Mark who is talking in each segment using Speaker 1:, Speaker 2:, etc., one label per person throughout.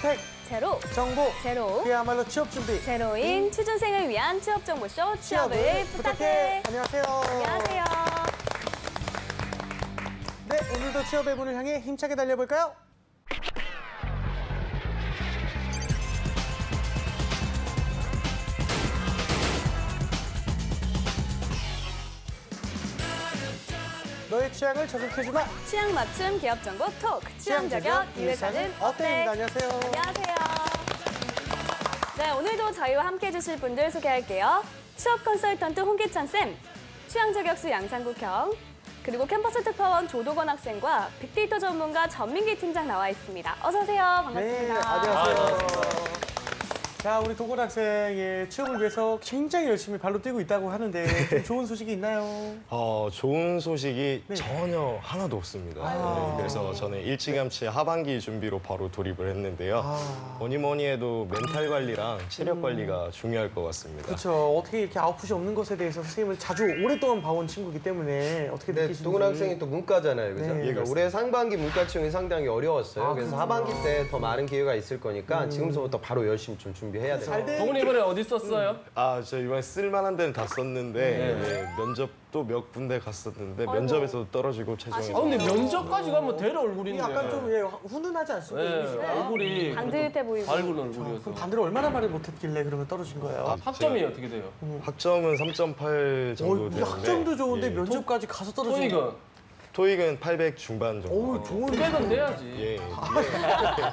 Speaker 1: 혜택,
Speaker 2: 제로,
Speaker 1: 정보,
Speaker 2: 제로,
Speaker 1: 그야말로 취업 준비.
Speaker 2: 제로인 취준생을 위한 취업 정보쇼 취업을 부탁해.
Speaker 1: 안녕하세요.
Speaker 2: 안녕하세요.
Speaker 1: 네, 오늘도 취업의 문을 향해 힘차게 달려볼까요? 너의 취향을 저격해주마.
Speaker 2: 취향 맞춤 기업 정보 톡. 취향 저격 이 회사는 어때?
Speaker 1: 안녕하세요.
Speaker 2: 안녕하세요. 네, 오늘도 저희와 함께 해주실 분들 소개할게요. 취업 컨설턴트 홍기찬 쌤, 취향 저격수 양상국형, 그리고 캠퍼스 특파원 조도건 학생과 빅데이터 전문가 전민기 팀장 나와 있습니다. 어서 오세요. 반갑습니다.
Speaker 1: 네, 안녕하세요. 자, 우리 도건 학생의 취업을 위해서 굉장히 열심히 발로 뛰고 있다고 하는데 좀 좋은 소식이 있나요?
Speaker 3: 좋은 소식이 전혀 하나도 없습니다. 네, 그래서 저는 일찌감치 하반기 준비로 바로 돌입을 했는데요. 뭐니 해도 멘탈 관리랑 체력 관리가 중요할 것 같습니다.
Speaker 1: 그렇죠. 어떻게 이렇게 아웃풋이 없는 것에 대해서 선생님을 자주 오랫동안 봐온 친구이기 때문에 어떻게 느끼시는지.
Speaker 4: 도건 학생이 또 문과잖아요, 그죠?
Speaker 1: 네.
Speaker 4: 그러니까 올해 상반기 문과 채용이 상당히 어려웠어요. 그래서 하반기 때 더 많은 기회가 있을 거니까 지금서부터 바로 열심히 좀 준비해야 돼요.
Speaker 5: 동훈이 이번에 어디 썼어요?
Speaker 3: 저 이번에 쓸만한 데는 다 썼는데 네, 면접도 몇 군데 갔었는데 면접에서 떨어지고 최종에.
Speaker 5: 근데 면접까지 가면 대려 얼굴인데.
Speaker 1: 약간 좀 훈훈하지 않습니까?
Speaker 5: 네,
Speaker 1: 이미지가?
Speaker 5: 얼굴이
Speaker 2: 반듯해 보이고.
Speaker 5: 밝은 얼굴이어서.
Speaker 1: 그럼 반대로 얼마나 말을 못했길래 그러면 떨어진 거예요?
Speaker 5: 학점이 어떻게 돼요?
Speaker 3: 학점은 3.8 정도 되는데
Speaker 1: 학점도 좋은데
Speaker 3: 예.
Speaker 1: 면접까지 가서 떨어진 거.
Speaker 5: 토익은?
Speaker 3: 토익은 800 중반 정도.
Speaker 1: 오, 좋은.
Speaker 5: 900은 돼야지.
Speaker 3: 예.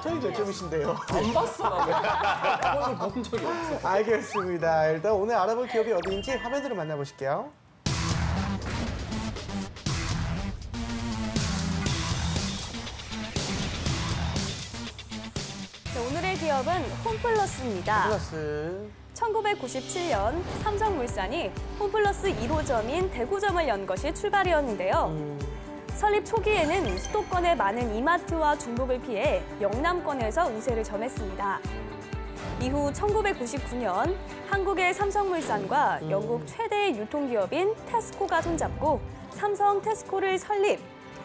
Speaker 1: 저희 몇 점이신데요?
Speaker 5: 안 봤어, 나. 토익을 본 적이 없어.
Speaker 1: 알겠습니다. 일단 오늘 알아볼 기업이 어디인지 화면으로 만나보실게요.
Speaker 2: 네, 오늘의 기업은 홈플러스입니다.
Speaker 1: 플러스.
Speaker 2: 1997년 삼성물산이 홈플러스 1호점인 대구점을 연 것이 출발이었는데요. 설립 초기에는 수도권의 많은 이마트와 중복을 피해 영남권에서 우세를 점했습니다. 이후 1999년 한국의 삼성물산과 영국 최대의 유통기업인 테스코가 손잡고 삼성 테스코를 설립,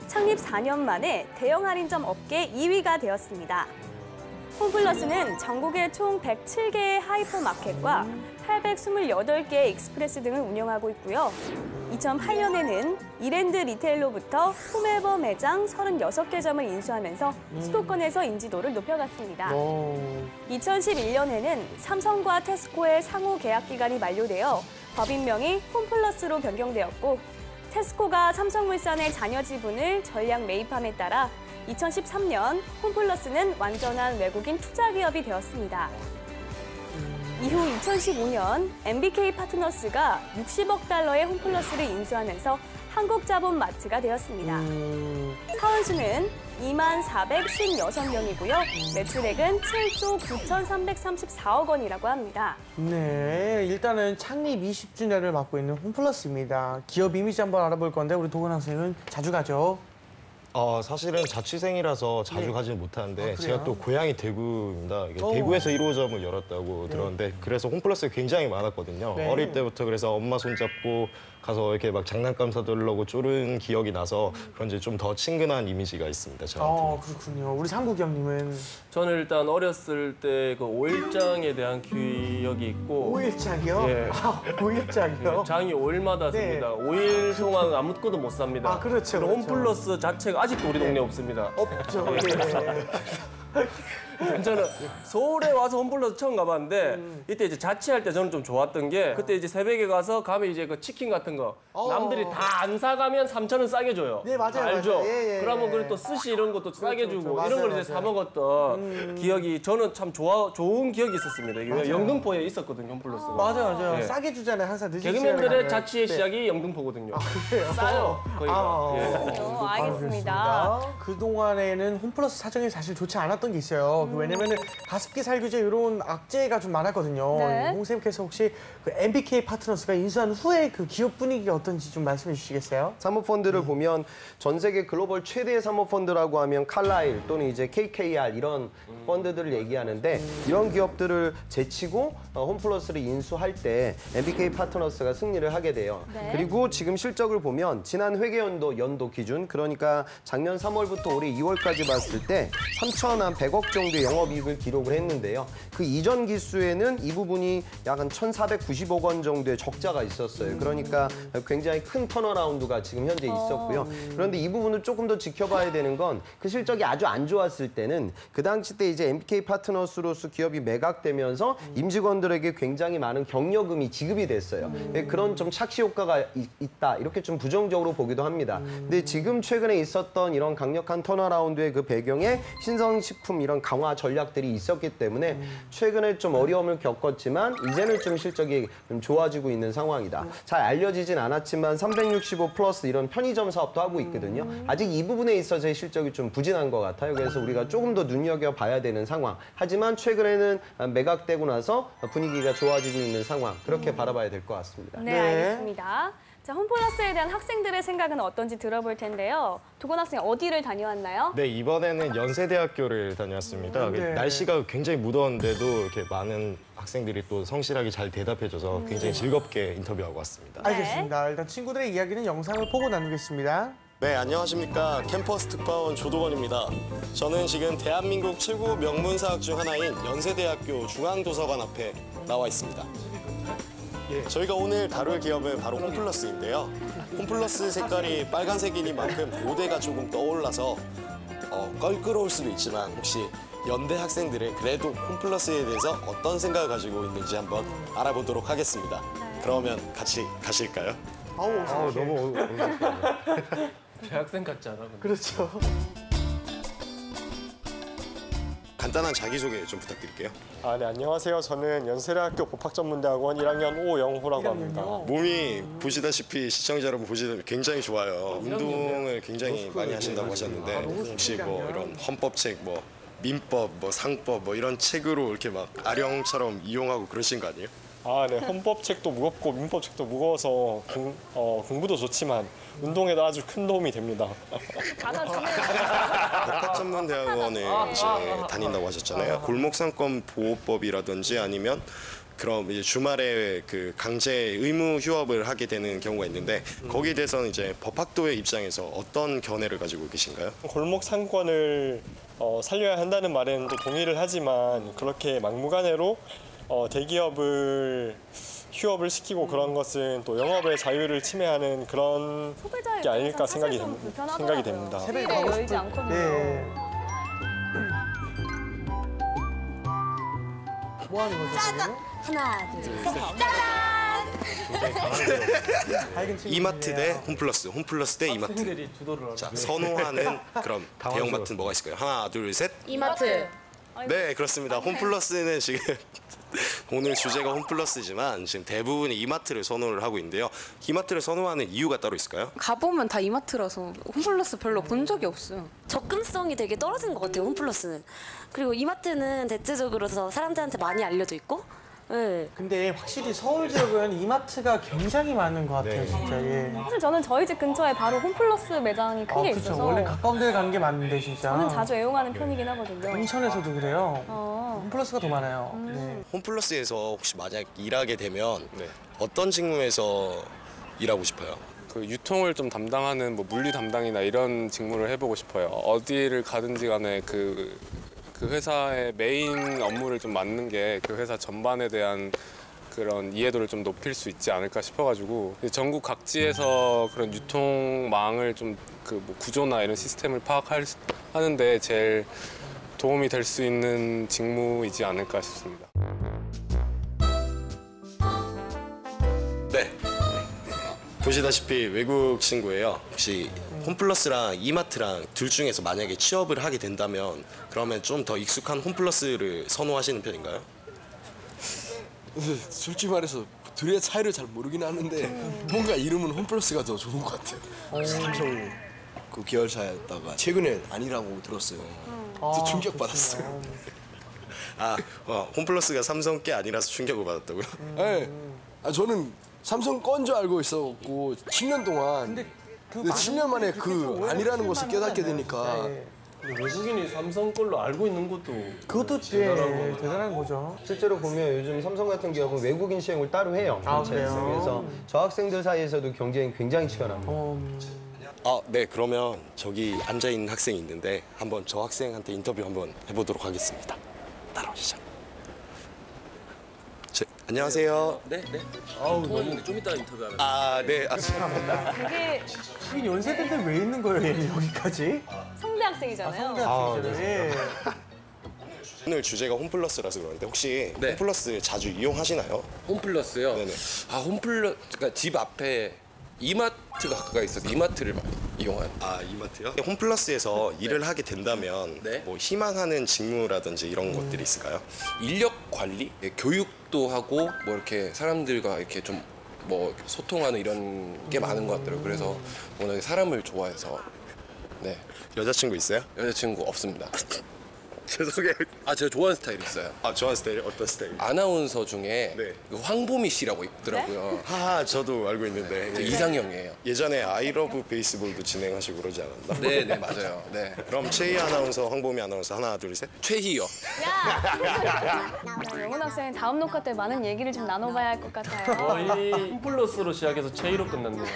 Speaker 2: 창립 4년 만에 대형 할인점 업계 2위가 되었습니다. 홈플러스는 전국에 총 107개의 하이퍼마켓과 828개의 익스프레스 등을 운영하고 있고요. 2008년에는 이랜드 리테일로부터 홈에버 매장 36개 점을 인수하면서 수도권에서 인지도를 높여갔습니다. 2011년에는 삼성과 테스코의 상호 계약 기간이 만료되어 법인명이 홈플러스로 변경되었고, 테스코가 삼성물산의 자녀 지분을 전량 매입함에 따라 2013년 홈플러스는 완전한 외국인 투자 기업이 되었습니다. 이후 2015년 MBK 파트너스가 60억 달러의 홈플러스를 인수하면서 한국자본마트가 되었습니다. 사원수는 2456명이고요. 매출액은 7조 9,334억 원이라고 합니다.
Speaker 1: 네, 일단은 창립 20주년을 맞고 있는 홈플러스입니다. 기업 이미지 한번 알아볼 건데 우리 도건 학생은 자주 가죠?
Speaker 3: 사실은 자취생이라서 자주 가지는 못하는데 제가 또 고향이 대구입니다. 이게
Speaker 1: 오.
Speaker 3: 대구에서 1호점을 열었다고 들었는데 그래서 홈플러스가 굉장히 많았거든요.
Speaker 1: 네.
Speaker 3: 어릴 때부터 그래서 엄마 손잡고 가서 이렇게 막 장난감 사들려고 쪼른 기억이 나서 그런지 좀 더 친근한 이미지가 있습니다. 저한테.
Speaker 1: 그렇군요. 우리 상국이 형님은
Speaker 5: 저는 일단 어렸을 때 그 5일장에 대한 기억이 있고
Speaker 1: 5일장이요?
Speaker 5: 예.
Speaker 1: 5일장이요?
Speaker 5: 장이 5일마다
Speaker 1: 네.
Speaker 5: 씁니다. 5일 동안 아무것도 못 삽니다.
Speaker 1: 그렇죠.
Speaker 5: 그리고 홈플러스 자체가 아직도 우리 동네에 없습니다.
Speaker 1: 없죠.
Speaker 5: 저는 서울에 와서 홈플러스 처음 가봤는데 이때 이제 자취할 때 저는 좀 좋았던 게 그때 이제 새벽에 가면 이제 그 치킨 같은 거 남들이 다 안 사가면 3,000원 싸게 줘요.
Speaker 1: 네, 맞아요,
Speaker 5: 알죠?
Speaker 1: 맞아요. 예.
Speaker 5: 그러면 그리고 또 스시 이런 것도 싸게 주고
Speaker 1: 그렇죠.
Speaker 5: 이런 걸
Speaker 1: 맞아요,
Speaker 5: 이제
Speaker 1: 맞아요.
Speaker 5: 사 먹었던 기억이 저는 참 좋은 기억이 있었습니다. 이게 영등포에 있었거든요, 홈플러스가.
Speaker 1: 맞아요.
Speaker 5: 예.
Speaker 1: 싸게 주잖아요. 항상 늦은 시간에
Speaker 5: 개그맨들의
Speaker 1: 가면.
Speaker 5: 자취의
Speaker 1: 네.
Speaker 5: 시작이 영등포거든요.
Speaker 1: 그래요?
Speaker 5: 싸요, 거기가. 예.
Speaker 2: 알겠습니다.
Speaker 1: 그동안에는 홈플러스 사정이 사실 좋지 않았던 게 있어요. 왜냐면은 가습기 살균제 이런 악재가 좀 많았거든요.
Speaker 2: 네.
Speaker 1: 홍 쌤께서 혹시 그 MBK 파트너스가 인수한 후에 그 기업 분위기가 어떤지 좀 말씀해 주시겠어요?
Speaker 4: 사모펀드를 보면 전 세계 글로벌 최대의 사모펀드라고 하면 칼라일 또는 이제 KKR 이런 펀드들을 얘기하는데 이런 기업들을 제치고 홈플러스를 인수할 때 MBK 파트너스가 승리를 하게 돼요.
Speaker 2: 네.
Speaker 4: 그리고 지금 실적을 보면 지난 회계연도 기준 그러니까 작년 3월부터 올해 2월까지 봤을 때 3,100억 정도의 영업이익을 기록을 했는데요. 그 이전 기수에는 이 부분이 약 한 1,490억 원 정도의 적자가 있었어요. 그러니까 굉장히 큰 턴어라운드가 지금 현재 있었고요. 그런데 이 부분을 조금 더 지켜봐야 되는 건 그 실적이 아주 안 좋았을 때는 그 당시 때 이제 MK 파트너스로서 기업이 매각되면서 임직원들에게 굉장히 많은 격려금이 지급이 됐어요. 그런 좀 착시 효과가 있다 이렇게 좀 부정적으로 보기도 합니다. 근데 지금 최근에 있었던 이런 강력한 턴어라운드의 그 배경에 신성식품 이런 강화 전략들이 있었기 때문에 최근에 좀 어려움을 겪었지만 이제는 좀 실적이 좀 좋아지고 있는 상황이다. 잘 알려지진 않았지만 365 플러스 이런 편의점 사업도 하고 있거든요. 아직 이 부분에 있어서의 실적이 좀 부진한 것 같아요. 그래서 우리가 조금 더 눈여겨봐야 되는 상황. 하지만 최근에는 매각되고 나서 분위기가 좋아지고 있는 상황. 그렇게 바라봐야 될 것 같습니다.
Speaker 2: 네, 알겠습니다. 자, 홈플러스에 대한 학생들의 생각은 어떤지 들어볼 텐데요. 도건 학생 어디를 다녀왔나요?
Speaker 3: 네, 이번에는 연세대학교를 다녀왔습니다.
Speaker 1: 네.
Speaker 3: 날씨가 굉장히 무더운데도 이렇게 많은 학생들이 또 성실하게 잘 대답해줘서 굉장히 즐겁게 인터뷰하고 왔습니다.
Speaker 1: 알겠습니다. 일단 친구들의 이야기는 영상을 보고 나누겠습니다.
Speaker 3: 네, 안녕하십니까. 캠퍼스 특파원 조도건입니다. 저는 지금 대한민국 최고 명문사학 중 하나인 연세대학교 중앙도서관 앞에 나와 있습니다. 저희가 오늘 다룰 기업은 바로 홈플러스인데요. 홈플러스 색깔이 빨간색이니만큼 고대가 조금 떠올라서 껄끄러울 수도 있지만 혹시 연대 학생들은 그래도 홈플러스에 대해서 어떤 생각을 가지고 있는지 한번 알아보도록 하겠습니다. 그러면 같이 가실까요?
Speaker 1: 아우,
Speaker 3: 너무
Speaker 5: 대학생 같지 않아? 근데?
Speaker 1: 그렇죠.
Speaker 3: 간단한 자기소개 좀 부탁드릴게요.
Speaker 6: 네, 안녕하세요. 저는 연세대학교 법학전문대학원 1학년 오영호라고 합니다.
Speaker 3: 몸이 보시다시피 시청자 여러분 보시다시피 굉장히 좋아요. 운동을 굉장히 많이 하신다고 하셨는데 혹시 뭐 이런 헌법책, 뭐 민법, 뭐 상법 뭐 이런 책으로 이렇게 막 아령처럼 이용하고 그러신 거 아니에요?
Speaker 6: 네, 헌법책도 무겁고 민법책도 무거워서 공부도 좋지만 운동에도 아주 큰 도움이 됩니다.
Speaker 2: 받아주네요.
Speaker 3: 법학전문대학원을 이제 다닌다고 하셨잖아요. 골목상권 보호법이라든지 아니면 그럼 이제 주말에 그 강제 의무 휴업을 하게 되는 경우가 있는데 거기에 대해서는 이제 법학도의 입장에서 어떤 견해를 가지고 계신가요?
Speaker 6: 골목 상권을 살려야 한다는 말에는 또 동의를 하지만 그렇게 막무가내로 대기업을 휴업을 시키고 그런 것은 또 영업의 자유를 침해하는 그런
Speaker 2: 소비자의
Speaker 6: 게 아닐까
Speaker 2: 입장에서 사실
Speaker 6: 생각이
Speaker 2: 좀
Speaker 6: 생각이
Speaker 2: 불편하더라고요.
Speaker 6: 됩니다.
Speaker 1: 새벽에
Speaker 2: 네,
Speaker 1: 가고
Speaker 2: 열지
Speaker 1: 싶을
Speaker 2: 않거든요.
Speaker 1: 네. 뭐 하는 거죠? 지금?
Speaker 2: 하나, 둘, 셋.
Speaker 1: 밝은 친구들이네요.
Speaker 3: 이마트 대 홈플러스, 홈플러스 대 이마트.
Speaker 5: 학생들이 주도를 하는.
Speaker 3: 자, 선호하는 그럼 대형마트는 뭐가 있을까요? 하나, 둘, 셋.
Speaker 2: 이마트.
Speaker 3: 네, 그렇습니다. 홈플러스는 지금 오늘 주제가 홈플러스지만 지금 대부분이 이마트를 선호를 하고 있는데요. 이마트를 선호하는 이유가 따로 있을까요?
Speaker 7: 가보면 다 이마트라서 홈플러스 별로 본 적이 없어요.
Speaker 8: 접근성이 되게 떨어진 것 같아요, 홈플러스는. 그리고 이마트는 대체적으로 사람들한테 많이 알려져 있고, 네.
Speaker 1: 근데 확실히 서울 지역은 이마트가 굉장히 많은 것 같아요,
Speaker 3: 네.
Speaker 1: 진짜. 예.
Speaker 2: 사실 저는 저희 집 근처에 바로 홈플러스 매장이 큰 게
Speaker 1: 그렇죠.
Speaker 2: 있어서
Speaker 1: 원래 가까운 데 가는 게 맞는데, 진짜.
Speaker 2: 저는 자주 애용하는 편이긴 하거든요.
Speaker 1: 인천에서도 그래요.
Speaker 2: 어.
Speaker 1: 홈플러스가 더 많아요. 네.
Speaker 3: 홈플러스에서 혹시 만약 일하게 되면
Speaker 9: 네.
Speaker 3: 어떤 직무에서 일하고 싶어요?
Speaker 9: 그 유통을 좀 담당하는 뭐 물류 담당이나 이런 직무를 해보고 싶어요. 어디를 가든지 간에 그 회사의 메인 업무를 좀 맡는 게 그 회사 전반에 대한 그런 이해도를 좀 높일 수 있지 않을까 싶어가지고 전국 각지에서 그런 유통망을 좀 그 뭐 구조나 이런 시스템을 파악하는데 제일 도움이 될 수 있는 직무이지 않을까 싶습니다.
Speaker 3: 네. 보시다시피 외국 친구예요. 혹시 홈플러스랑 이마트랑 둘 중에서 만약에 취업을 하게 된다면 그러면 좀 더 익숙한 홈플러스를 선호하시는 편인가요?
Speaker 10: 솔직히 말해서 둘의 차이를 잘 모르긴 하는데 뭔가 이름은 홈플러스가 더 좋은 것 같아요. 삼성 그 계열사였다가 최근에 아니라고 들었어요. 또 충격받았어요.
Speaker 3: 홈플러스가 삼성 게 아니라서 충격을 받았다고요?
Speaker 10: 네. 저는 삼성 건 줄 알고 있었고 7년 동안 근데 7년 만에 그 아니라는 것을 깨닫게 되니까
Speaker 1: 네.
Speaker 5: 외국인이 삼성 걸로 알고 있는 것도
Speaker 1: 그것도 대단한 거죠.
Speaker 4: 실제로 보면 요즘 삼성 같은 기업은 외국인 시행을 따로 해요.
Speaker 1: 아, 그래요?
Speaker 4: 그래서 저 학생들 사이에서도 경쟁이 굉장히 치열합니다.
Speaker 3: 네, 그러면 저기 앉아있는 학생이 있는데 한번 저 학생한테 인터뷰 한번 해보도록 하겠습니다. 따라오시죠. 안녕하세요.
Speaker 5: 네. 아우 너무 좀 이따 인터뷰하면.
Speaker 3: 네.
Speaker 2: 되게
Speaker 1: 이 연세대인데 왜 있는 거예요, 얘는 여기까지?
Speaker 2: 성대 학생이잖아요.
Speaker 1: 성대학생이잖아요. 예.
Speaker 3: 오늘 주제가 홈플러스라서 그러는데 혹시
Speaker 11: 네.
Speaker 3: 홈플러스 자주 이용하시나요?
Speaker 11: 홈플러스요?
Speaker 3: 네네.
Speaker 11: 그러니까 집 앞에 이마트가 가까이 있어서 이마트를 많이 이용하는.
Speaker 3: 이마트요? 홈플러스에서 일을 하게 된다면
Speaker 11: 네.
Speaker 3: 뭐 희망하는 직무라든지 이런 것들이 있을까요?
Speaker 11: 인력 관리, 교육도 하고 뭐 이렇게 사람들과 이렇게 좀 뭐 소통하는 이런 게 많은 것 같더라고요. 그래서 워낙에 사람을 좋아해서. 네.
Speaker 3: 여자친구 있어요?
Speaker 11: 여자친구 없습니다.
Speaker 3: 죄송해요.
Speaker 11: 제가 좋아하는 스타일 있어요.
Speaker 3: 좋아하는 스타일 어떤 스타일?
Speaker 11: 아나운서 중에
Speaker 3: 네.
Speaker 11: 그 황보미 씨라고 있더라고요.
Speaker 3: 저도 알고 있는데
Speaker 11: 이상형이에요.
Speaker 3: 예전에 아이러브 베이스볼도 진행하시고 그러지 않았나?
Speaker 11: 네, 맞아요. 네.
Speaker 3: 그럼 최희 아나운서, 황보미 아나운서 하나, 둘, 셋.
Speaker 11: 최희요.
Speaker 2: 영훈 학생 다음 녹화 때 많은 얘기를 좀 나눠봐야 할 것 같아요.
Speaker 5: 거의 홈플러스로 시작해서 J로 끝났네요.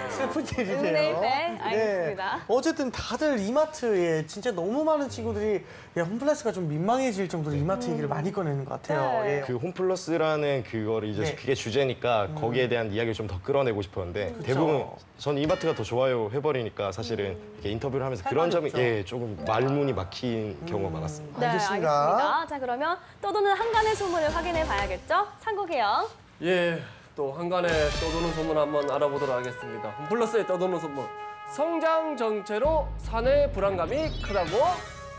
Speaker 1: 슬픈 일이네요.
Speaker 2: 응네이페 알겠습니다.
Speaker 1: 네. 어쨌든 다들 이마트에 진짜 너무 많은 친구들이 홈플러스가 좀 민망해질 정도로 이마트 얘기를 많이 꺼내는 것 같아요.
Speaker 2: 네.
Speaker 1: 예.
Speaker 3: 그 홈플러스라는 그거를 이제
Speaker 1: 네.
Speaker 3: 그게 주제니까 거기에 대한 이야기를 좀 더 끌어내고 싶었는데 대부분 전 이마트가 더 좋아요 해버리니까 사실은 이렇게 인터뷰를 하면서 그런 점이 조금 말문이 막힌 경우가 많았습니다.
Speaker 2: 네,
Speaker 1: 알겠습니다.
Speaker 2: 알겠습니다. 자, 그러면 떠도는 한간의 소문을 확인해 봐야겠죠? 상국이요.
Speaker 5: 예, 또 한간에 떠도는 소문 한번 알아보도록 하겠습니다. 홈플러스의 떠도는 소문. 성장 정체로 사내 불안감이 크다고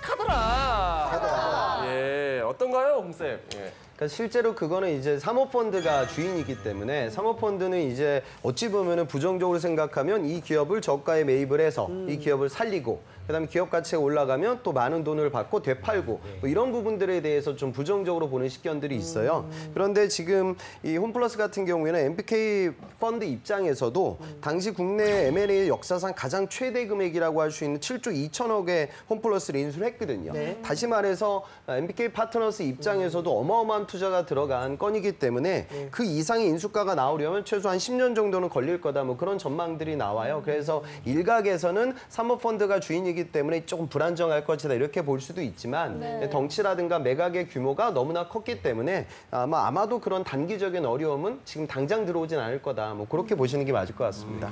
Speaker 5: 카더라. 예, 어떤가요, 홍쌤? 예.
Speaker 4: 그러니까 실제로 그거는 이제 사모펀드가 주인이기 때문에 사모펀드는 이제 어찌 보면은 부정적으로 생각하면 이 기업을 저가에 매입을 해서 이 기업을 살리고 그다음에 기업 가치가 올라가면 또 많은 돈을 받고 되팔고 뭐 이런 부분들에 대해서 좀 부정적으로 보는 식견들이 있어요. 그런데 지금 이 홈플러스 같은 경우에는 MBK 펀드 입장에서도 당시 국내 M&A 역사상 가장 최대 금액이라고 할 수 있는 7조 2천억의 홈플러스를 인수를 했거든요. 다시 말해서 MBK 파트너스 입장에서도 어마어마한 투자가 들어간 건이기 때문에 그 이상의 인수가가 나오려면 최소한 10년 정도는 걸릴 거다 뭐 그런 전망들이 나와요. 그래서 일각에서는 사모펀드가 주인이기 때문에 조금 불안정할 것이다 이렇게 볼 수도 있지만 덩치라든가 매각의 규모가 너무나 컸기 때문에 아마도 그런 단기적인 어려움은 지금 당장 들어오진 않을 거다 뭐 그렇게 보시는 게 맞을 것 같습니다.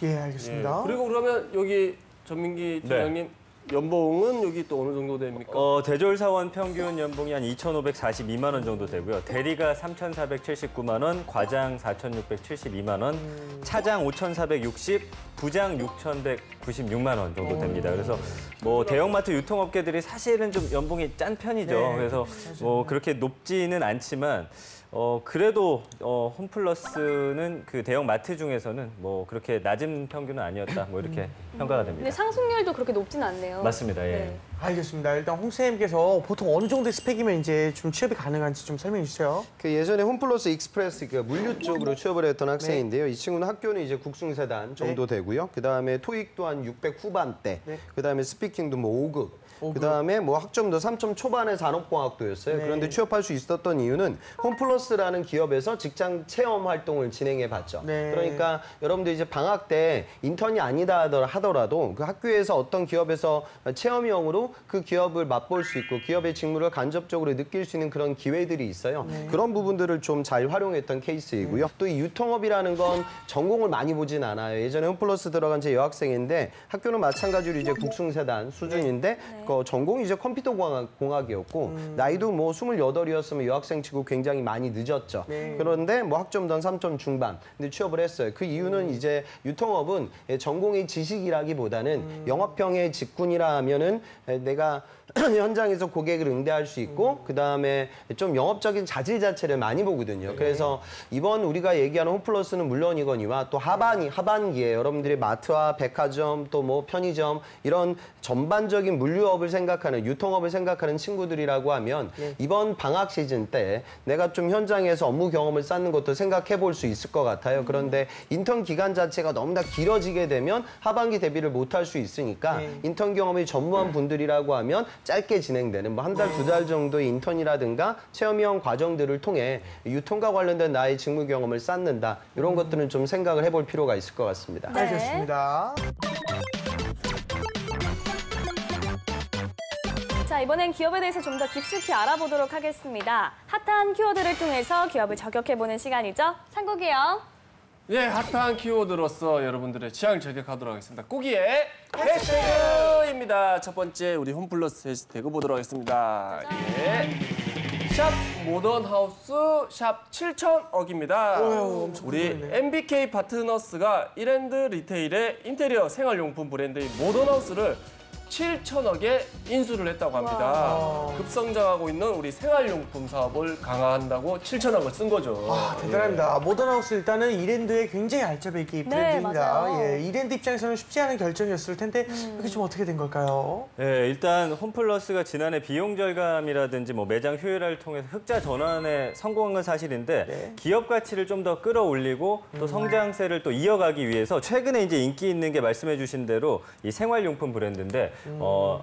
Speaker 1: 예, 알겠습니다.
Speaker 5: 그리고 그러면 여기 전민기 팀장님 연봉은 여기 또 어느 정도 됩니까?
Speaker 12: 대졸 사원 평균 연봉이 한 2,542만 원 정도 되고요. 대리가 3,479만 원, 과장 4,672만 원, 차장 5,460, 부장 6,196만 원 정도 됩니다. 그래서 뭐 대형마트 유통업계들이 사실은 좀 연봉이 짠 편이죠.
Speaker 1: 네.
Speaker 12: 그래서 뭐 그렇게 높지는 않지만 그래도 홈플러스는 그 대형 마트 중에서는 뭐 그렇게 낮은 평균은 아니었다. 뭐 이렇게 평가가 됩니다.
Speaker 2: 근데 상승률도 그렇게 높진 않네요.
Speaker 12: 맞습니다. 예.
Speaker 2: 네.
Speaker 1: 알겠습니다. 일단 홍쌤께서 보통 어느 정도의 스펙이면 이제 좀 취업이 가능한지 좀 설명해 주세요.
Speaker 4: 그 예전에 홈플러스 익스프레스 그 물류 쪽으로 취업을 했던 학생인데요. 이 친구는 학교는 이제 국승세단 정도 되고요. 그 다음에 토익도 한 600 후반대. 그 다음에 스피킹도 뭐 5급. 그다음에 뭐 학점도 3점 초반의 산업공학도였어요. 그런데 취업할 수 있었던 이유는 홈플러스라는 기업에서 직장 체험 활동을 진행해 봤죠. 그러니까 여러분들 이제 방학 때 인턴이 아니다 하더라도 그 학교에서 어떤 기업에서 체험형으로 그 기업을 맛볼 수 있고 기업의 직무를 간접적으로 느낄 수 있는 그런 기회들이 있어요. 그런 부분들을 좀 잘 활용했던 케이스이고요. 또 이 유통업이라는 건 전공을 많이 보진 않아요. 예전에 홈플러스 들어간 제 여학생인데 학교는 마찬가지로 이제 국승세단 수준인데 전공이 이제 컴퓨터 공학이었고 나이도 뭐 28이었으면 여학생 치고 굉장히 많이 늦었죠. 그런데 뭐 학점도 한 3점 중반. 근데 취업을 했어요. 그 이유는 이제 유통업은 전공의 지식이라기보다는 영업형의 직군이라 하면은 내가 현장에서 고객을 응대할 수 있고 그다음에 좀 영업적인 자질 자체를 많이 보거든요. 그래서 이번 우리가 얘기하는 홈플러스는 물론이거니와 또 하반기에 여러분들이 마트와 백화점 또 뭐 편의점 이런 전반적인 물류업을 생각하는 유통업을 생각하는 친구들이라고 하면 이번 방학 시즌 때 내가 좀 현장에서 업무 경험을 쌓는 것도 생각해 볼 수 있을 것 같아요. 그런데 인턴 기간 자체가 너무나 길어지게 되면 하반기 대비를 못할 수 있으니까 인턴 경험이 전무한 분들이라고 하면 짧게 진행되는 뭐 한 달, 두 달 정도의 인턴이라든가 체험형 과정들을 통해 유통과 관련된 나의 직무 경험을 쌓는다. 이런 것들은 좀 생각을 해볼 필요가 있을 것 같습니다.
Speaker 2: 네.
Speaker 1: 알겠습니다.
Speaker 2: 자, 이번엔 기업에 대해서 좀 더 깊숙이 알아보도록 하겠습니다. 핫한 키워드를 통해서 기업을 저격해보는 시간이죠. 상국이요.
Speaker 5: 예, 핫한 키워드로서 여러분들의 취향을 저격하도록 하겠습니다. 꾸기의 해시태그입니다. 첫 번째 우리 홈플러스 해시태그 보도록 하겠습니다. 예. 샵 모던하우스 샵 7천억입니다. 우리 MBK 파트너스가 이랜드 리테일의 인테리어 생활용품 브랜드인 모던하우스를 7천억에 인수를 했다고 합니다. 급성장하고 있는 우리 생활용품 사업을 강화한다고 7천억을 쓴 거죠.
Speaker 1: 와, 대단합니다. 모던하우스 일단은 이랜드의 굉장히 알짜배기 브랜드입니다.
Speaker 2: 맞아요.
Speaker 1: 예, 이랜드 입장에서는 쉽지 않은 결정이었을 텐데 이게 좀 어떻게 된 걸까요?
Speaker 12: 네, 일단 홈플러스가 지난해 비용 절감이라든지 뭐 매장 효율화를 통해서 흑자 전환에 성공한 건 사실인데 기업 가치를 좀 더 끌어올리고 또 성장세를 또 이어가기 위해서 최근에 이제 인기 있는 게 말씀해 주신 대로 이 생활용품 브랜드인데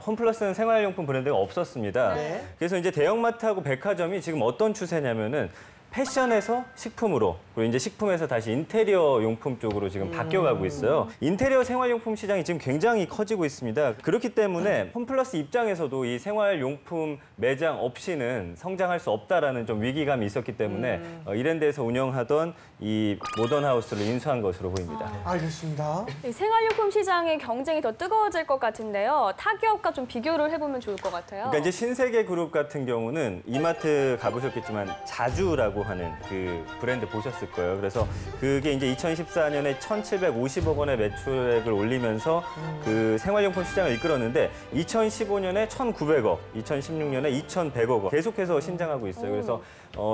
Speaker 12: 홈플러스는 생활용품 브랜드가 없었습니다. 그래서 이제 대형마트하고 백화점이 지금 어떤 추세냐면은 패션에서 식품으로, 그리고 이제 식품에서 다시 인테리어 용품 쪽으로 지금 바뀌어가고 있어요. 인테리어 생활용품 시장이 지금 굉장히 커지고 있습니다. 그렇기 때문에 홈플러스 입장에서도 이 생활용품 매장 없이는 성장할 수 없다라는 좀 위기감이 있었기 때문에 이랜드에서 운영하던 이 모던하우스를 인수한 것으로 보입니다.
Speaker 1: 알겠습니다.
Speaker 2: 이 생활용품 시장의 경쟁이 더 뜨거워질 것 같은데요. 타 기업과 좀 비교를 해보면 좋을 것 같아요.
Speaker 12: 그러니까 이제 신세계 그룹 같은 경우는 이마트 가보셨겠지만 자주라고 하는 그 브랜드 보셨을 거예요. 그래서 그게 이제 2014년에 1,750억 원의 매출액을 올리면서 그 생활용품 시장을 이끌었는데 2015년에 1,900억, 2016년에 2,100억 원 계속해서 신장하고 있어요. 그래서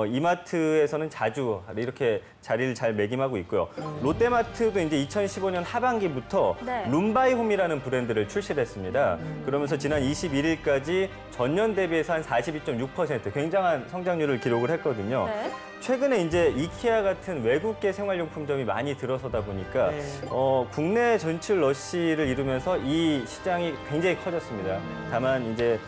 Speaker 12: 이마트에서는 자주 이렇게 자리를 잘 매김하고 있고요. 롯데마트도 이제 2015년 하반기부터 룸바이홈이라는 브랜드를 출시를 했습니다. 그러면서 지난 21일까지 전년 대비해서 한 42.6% 굉장한 성장률을 기록을 했거든요. 최근에 이제 이케아 같은 외국계 생활용품점이 많이 들어서다 보니까 국내 전출 러시를 이루면서 이 시장이 굉장히 커졌습니다. 다만 이제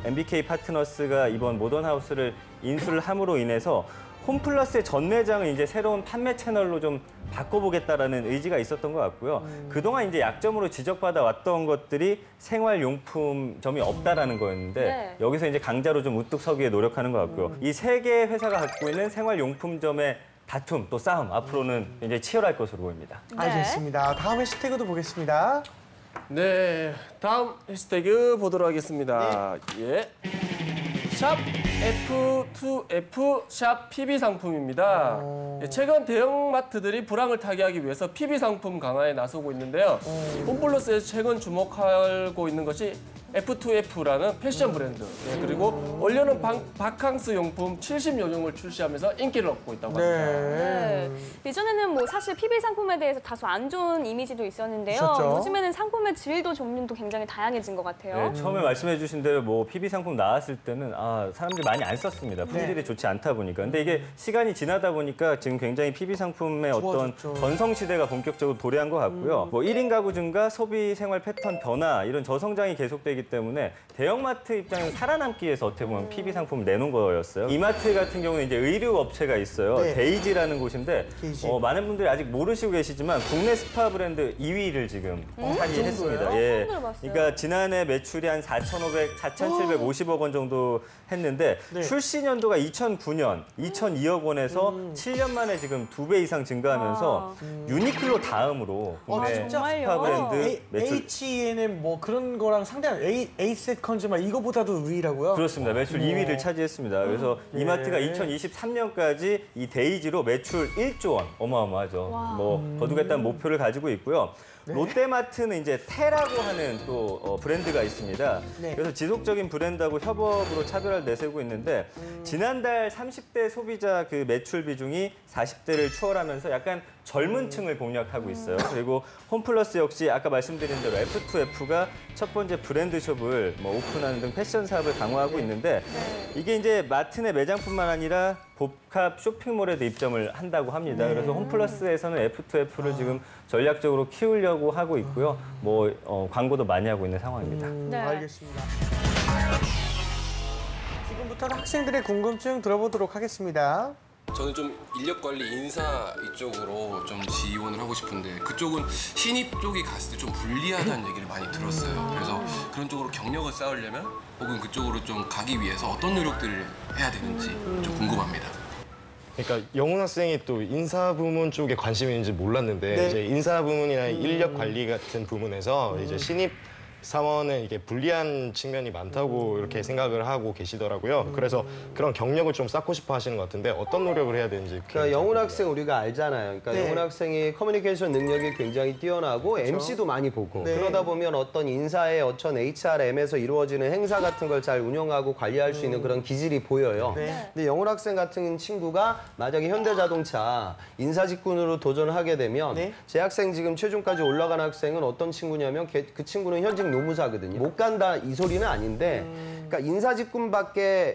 Speaker 12: MBK 파트너스가 이번 모던하우스를 인수를 함으로 인해서 홈플러스의 전 매장을 이제 새로운 판매 채널로 좀 바꿔보겠다라는 의지가 있었던 것 같고요. 그동안 이제 약점으로 지적받아 왔던 것들이 생활용품점이 없다라는 거였는데 여기서 이제 강자로 좀 우뚝 서기에 노력하는 것 같고요. 이 세 개의 회사가 갖고 있는 생활용품점의 다툼 또 싸움 앞으로는 굉장히 치열할 것으로 보입니다.
Speaker 1: 알겠습니다. 다음 해시태그도 보겠습니다.
Speaker 5: 네, 다음 해시태그 보도록 하겠습니다. 예. 샵 F2F 샵 PB 상품입니다. 최근 대형마트들이 불황을 타개하기 위해서 PB 상품 강화에 나서고 있는데요. 홈플러스에서 최근 주목하고 있는 것이 F2F라는 패션 브랜드. 그리고 올해는 바캉스 용품 70여 종을 출시하면서 인기를 얻고 있다고 합니다.
Speaker 2: 이전에는 뭐 사실 PB 상품에 대해서 다소 안 좋은 이미지도 있었는데요.
Speaker 1: 있었죠.
Speaker 2: 요즘에는 상품의 질도 종류도 굉장히 다양해진 것 같아요.
Speaker 12: 처음에 말씀해 주신 대로 뭐 PB 상품 나왔을 때는 사람들이 많이 안 썼습니다. 품질이 좋지 않다 보니까. 근데 이게 시간이 지나다 보니까 지금 굉장히 PB 상품의 어떤 전성 시대가 본격적으로 도래한 것 같고요. 뭐 1인 가구 증가, 소비 생활 패턴 변화 이런 저성장이 계속되기 때문에 대형마트 입장에서 살아남기 위해서 어떻게 보면 PB 상품을 내놓은 거였어요. 이마트 같은 경우는 이제 의류 업체가 있어요. 데이지라는 곳인데 많은 분들이 아직 모르시고 계시지만 국내 스파 브랜드 2위를 지금 차지했습니다. 그러니까 지난해 매출이 한 4,750억 원 정도 했는데 출시 연도가 2009년 2,002억 원에서 7년 만에 지금 2배 이상 증가하면서 유니클로 다음으로 국내 스파 브랜드 매출
Speaker 1: H&M 뭐 그런 거랑 상대하는 에이셋컨즈 막 이거보다도 우위라고요?
Speaker 12: 그렇습니다. 매출 2위를 차지했습니다. 그래서 이마트가 2023년까지 이 데이지로 매출 1조 원 어마어마하죠. 뭐 거두겠다는 목표를 가지고 있고요. 롯데마트는 이제 테라고 하는 또 브랜드가 있습니다. 그래서 지속적인 브랜드하고 협업으로 차별화를 내세우고 있는데 지난달 30대 소비자 그 매출 비중이 40대를 추월하면서 약간 젊은 층을 공략하고 있어요. 그리고 홈플러스 역시 아까 말씀드린 대로 F2F가 첫 번째 브랜드숍을 뭐 오픈하는 등 패션 사업을 강화하고 있는데 이게 이제 마트 내 매장뿐만 아니라 복합 쇼핑몰에도 입점을 한다고 합니다. 그래서 홈플러스에서는 F2F를 지금 전략적으로 키우려고 하고 있고요. 뭐 광고도 많이 하고 있는 상황입니다.
Speaker 1: 알겠습니다. 지금부터는 학생들의 궁금증 들어보도록 하겠습니다.
Speaker 11: 저는 좀 인력 관리 인사 이쪽으로 좀 지원을 하고 싶은데 그쪽은 신입 쪽이 갔을 때 좀 불리하다는 얘기를 많이 들었어요. 그래서 그런 쪽으로 경력을 쌓으려면 혹은 그쪽으로 좀 가기 위해서 어떤 노력들을 해야 되는지 좀 궁금합니다.
Speaker 3: 그러니까 영훈 학생이 또 인사 부문 쪽에 관심이 있는지 몰랐는데
Speaker 1: 네.
Speaker 3: 이제 인사 부문이나 인력 관리 같은 부문에서 이제 신입 사원은 이게 불리한 측면이 많다고 이렇게 생각을 하고 계시더라고요. 그래서 그런 경력을 좀 쌓고 싶어 하시는 것 같은데 어떤 노력을 해야 되는지.
Speaker 4: 그러니까 영훈 학생 우리가 알잖아요. 그러니까
Speaker 1: 네.
Speaker 4: 영훈 학생이 커뮤니케이션 능력이 굉장히 뛰어나고 MC도 많이 보고
Speaker 1: 네.
Speaker 4: 그러다 보면 어떤 인사의 어떤 HRM에서 이루어지는 행사 같은 걸 잘 운영하고 관리할 수 있는 그런 기질이 보여요.
Speaker 1: 네.
Speaker 4: 근데 영훈 학생 같은 친구가 만약에 현대자동차 인사직군으로 도전을 하게 되면
Speaker 1: 네.
Speaker 4: 제 학생 지금 최종까지 올라간 학생은 어떤 친구냐면 그 친구는 현직 노무사거든요. 못 간다 이 소리는 아닌데 그러니까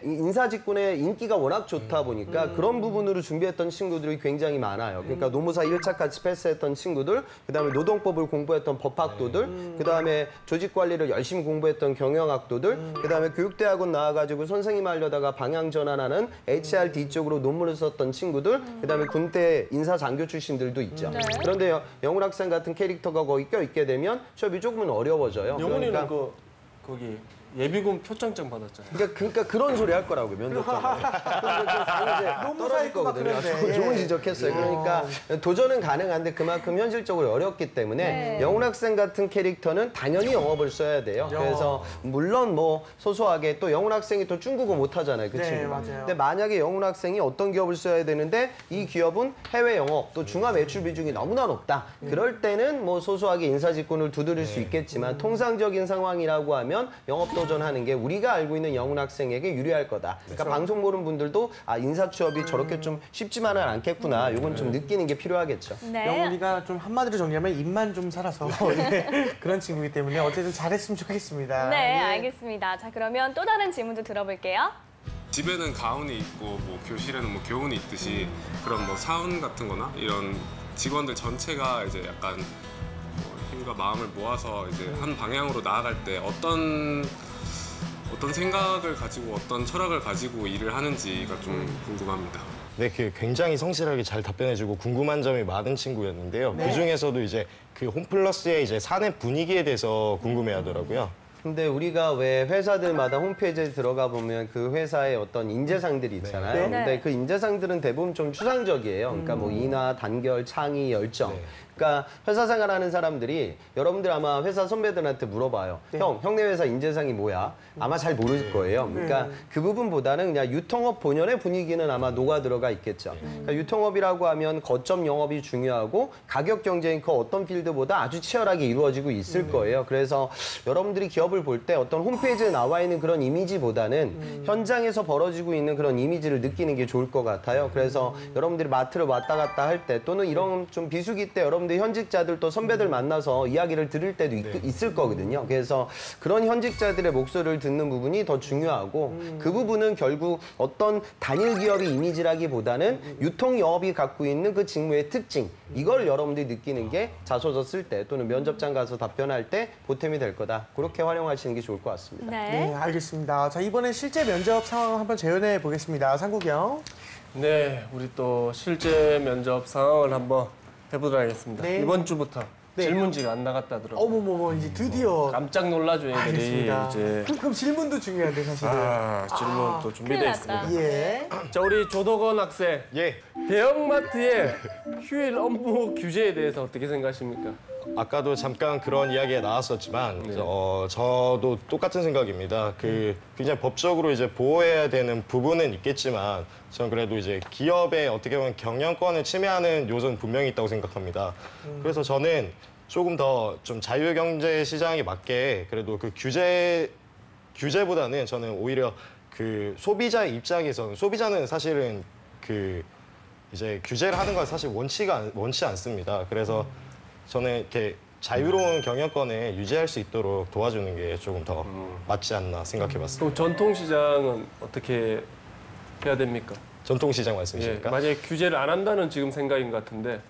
Speaker 4: 인사직군의 인기가 워낙 좋다 보니까 그런 부분으로 준비했던 친구들이 굉장히 많아요. 그러니까 노무사 1차까지 패스했던 친구들, 그다음에 노동법을 공부했던 법학도들, 그다음에 조직관리를 열심히 공부했던 경영학도들, 그다음에 교육대학원 나와가지고 선생님 하려다가 방향 전환하는 HRD 쪽으로 논문을 썼던 친구들, 그다음에 군대 인사장교 출신들도 있죠. 그런데 영훈 학생 같은 캐릭터가 거기 껴있게 되면 취업이 조금은 어려워져요.
Speaker 5: 영훈이는 거기 예비군 표창장 받았잖아요.
Speaker 4: 그러니까 그런 소리 할 거라고 면접장에.
Speaker 1: 너무
Speaker 4: 떨어질 거거든요. 좋은 지적했어요. 그러니까 도전은 가능한데 그만큼 현실적으로 어렵기 때문에 영훈 학생 같은 캐릭터는 당연히 영업을 써야 돼요. 그래서 물론 뭐 소소하게 또 영훈 학생이 또 중국어 못 하잖아요. 그 친구.
Speaker 1: 맞아요.
Speaker 4: 근데 만약에 영훈 학생이 어떤 기업을 써야 되는데 이 기업은 해외 영업 또 중화 매출 비중이 너무나 높다. 그럴 때는 뭐 소소하게 인사직군을 두드릴 수 있겠지만 통상적인 상황이라고 하면 영업 도전하는 게 우리가 알고 있는 영훈 학생에게 유리할 거다. 그러니까 방송 보는 분들도 아 인사 취업이 저렇게 좀 쉽지만은 않겠구나. 요건 좀 느끼는 게 필요하겠죠.
Speaker 2: 네.
Speaker 1: 영훈이가 좀 한마디로 정리하면 입만 좀 살아서 네, 그런 친구이기 때문에 어쨌든 잘했으면 좋겠습니다.
Speaker 2: 네, 알겠습니다. 자, 그러면 또 다른 질문도 들어볼게요.
Speaker 9: 집에는 가운이 있고 뭐 교실에는 뭐 교훈이 있듯이 그런 뭐 사원 같은 거나 이런 직원들 전체가 이제 약간 뭐 힘과 마음을 모아서 이제 한 방향으로 나아갈 때 어떤 생각을 가지고 어떤 철학을 가지고 일을 하는지가 좀 궁금합니다.
Speaker 3: 네, 굉장히 성실하게 잘 답변해주고 궁금한 점이 많은 친구였는데요. 그 중에서도 이제 그 홈플러스의 이제 사내 분위기에 대해서 궁금해하더라고요.
Speaker 4: 근데 우리가 왜 회사들마다 홈페이지에 들어가 보면 그 회사의 어떤 인재상들이 있잖아요.
Speaker 2: 네.
Speaker 4: 근데 그 인재상들은 대부분 좀 추상적이에요. 그러니까 뭐 인하, 단결, 창의, 열정. 그러니까 회사 생활하는 사람들이 여러분들 아마 회사 선배들한테 물어봐요. 형네 회사 인재상이 뭐야? 아마 잘 모를 거예요. 그러니까 그 부분보다는 그냥 유통업 본연의 분위기는 아마 녹아 들어가 있겠죠. 그러니까 유통업이라고 하면 거점 영업이 중요하고 가격 경쟁이 그 어떤 필드보다 아주 치열하게 이루어지고 있을 거예요. 그래서 여러분들이 기업을 볼 때 어떤 홈페이지에 나와 있는 그런 이미지보다는 현장에서 벌어지고 있는 그런 이미지를 느끼는 게 좋을 것 같아요. 그래서 여러분들이 마트를 왔다 갔다 할 때 또는 이런 좀 비수기 때 여러분들 현직자들 또 선배들 만나서 이야기를 들을 때도 있을 거거든요. 그래서 그런 현직자들의 목소리를 듣는 부분이 더 중요하고 그 부분은 결국 어떤 단일 기업의 이미지라기보다는 유통 영업이 갖고 있는 그 직무의 특징 이걸 여러분들이 느끼는 게 자소서 쓸 때 또는 면접장 가서 답변할 때 보탬이 될 거다. 그렇게 활용하시는 게 좋을 것 같습니다.
Speaker 1: 네, 알겠습니다. 자, 이번엔 실제 면접 상황 한번 재현해 보겠습니다. 상국이 형.
Speaker 5: 네, 우리 또 실제 면접 상황을 한번 해보도록 하겠습니다.
Speaker 1: 네.
Speaker 5: 이번 주부터 질문지가 안 나갔다더라고요.
Speaker 1: 어머머머, 이제 드디어.
Speaker 5: 깜짝 놀라죠, 애들이.
Speaker 1: 알겠습니다.
Speaker 5: 이제.
Speaker 1: 그럼 질문도 중요한데, 사실은.
Speaker 5: 질문 또 준비되어
Speaker 2: 큰일
Speaker 5: 있습니다.
Speaker 2: 났다.
Speaker 1: 예.
Speaker 5: 자, 우리 조덕원 학생.
Speaker 3: 예.
Speaker 5: 대형마트의 휴일 업무 규제에 대해서 어떻게 생각하십니까?
Speaker 3: 아까도 잠깐 그런 이야기가 나왔었지만 저도 똑같은 생각입니다. 굉장히 법적으로 이제 보호해야 되는 부분은 있겠지만 저는 그래도 이제 기업의 어떻게 보면 경영권을 침해하는 요소는 분명히 있다고 생각합니다. 그래서 저는 조금 더 좀 자유경제 시장에 맞게 그래도 그 규제보다는 저는 오히려 그 소비자의 입장에서는 소비자는 사실은 이제 규제를 하는 건 사실 원치 않습니다. 그래서 저는 이렇게 자유로운 경영권을 유지할 수 있도록 도와주는 게 조금 더 맞지 않나 생각해봤습니다.
Speaker 5: 또 전통시장은 어떻게 해야 됩니까?
Speaker 3: 전통시장
Speaker 5: 예,
Speaker 3: 말씀이십니까?
Speaker 5: 만약에 규제를 안 한다는 지금 생각인 것 같은데.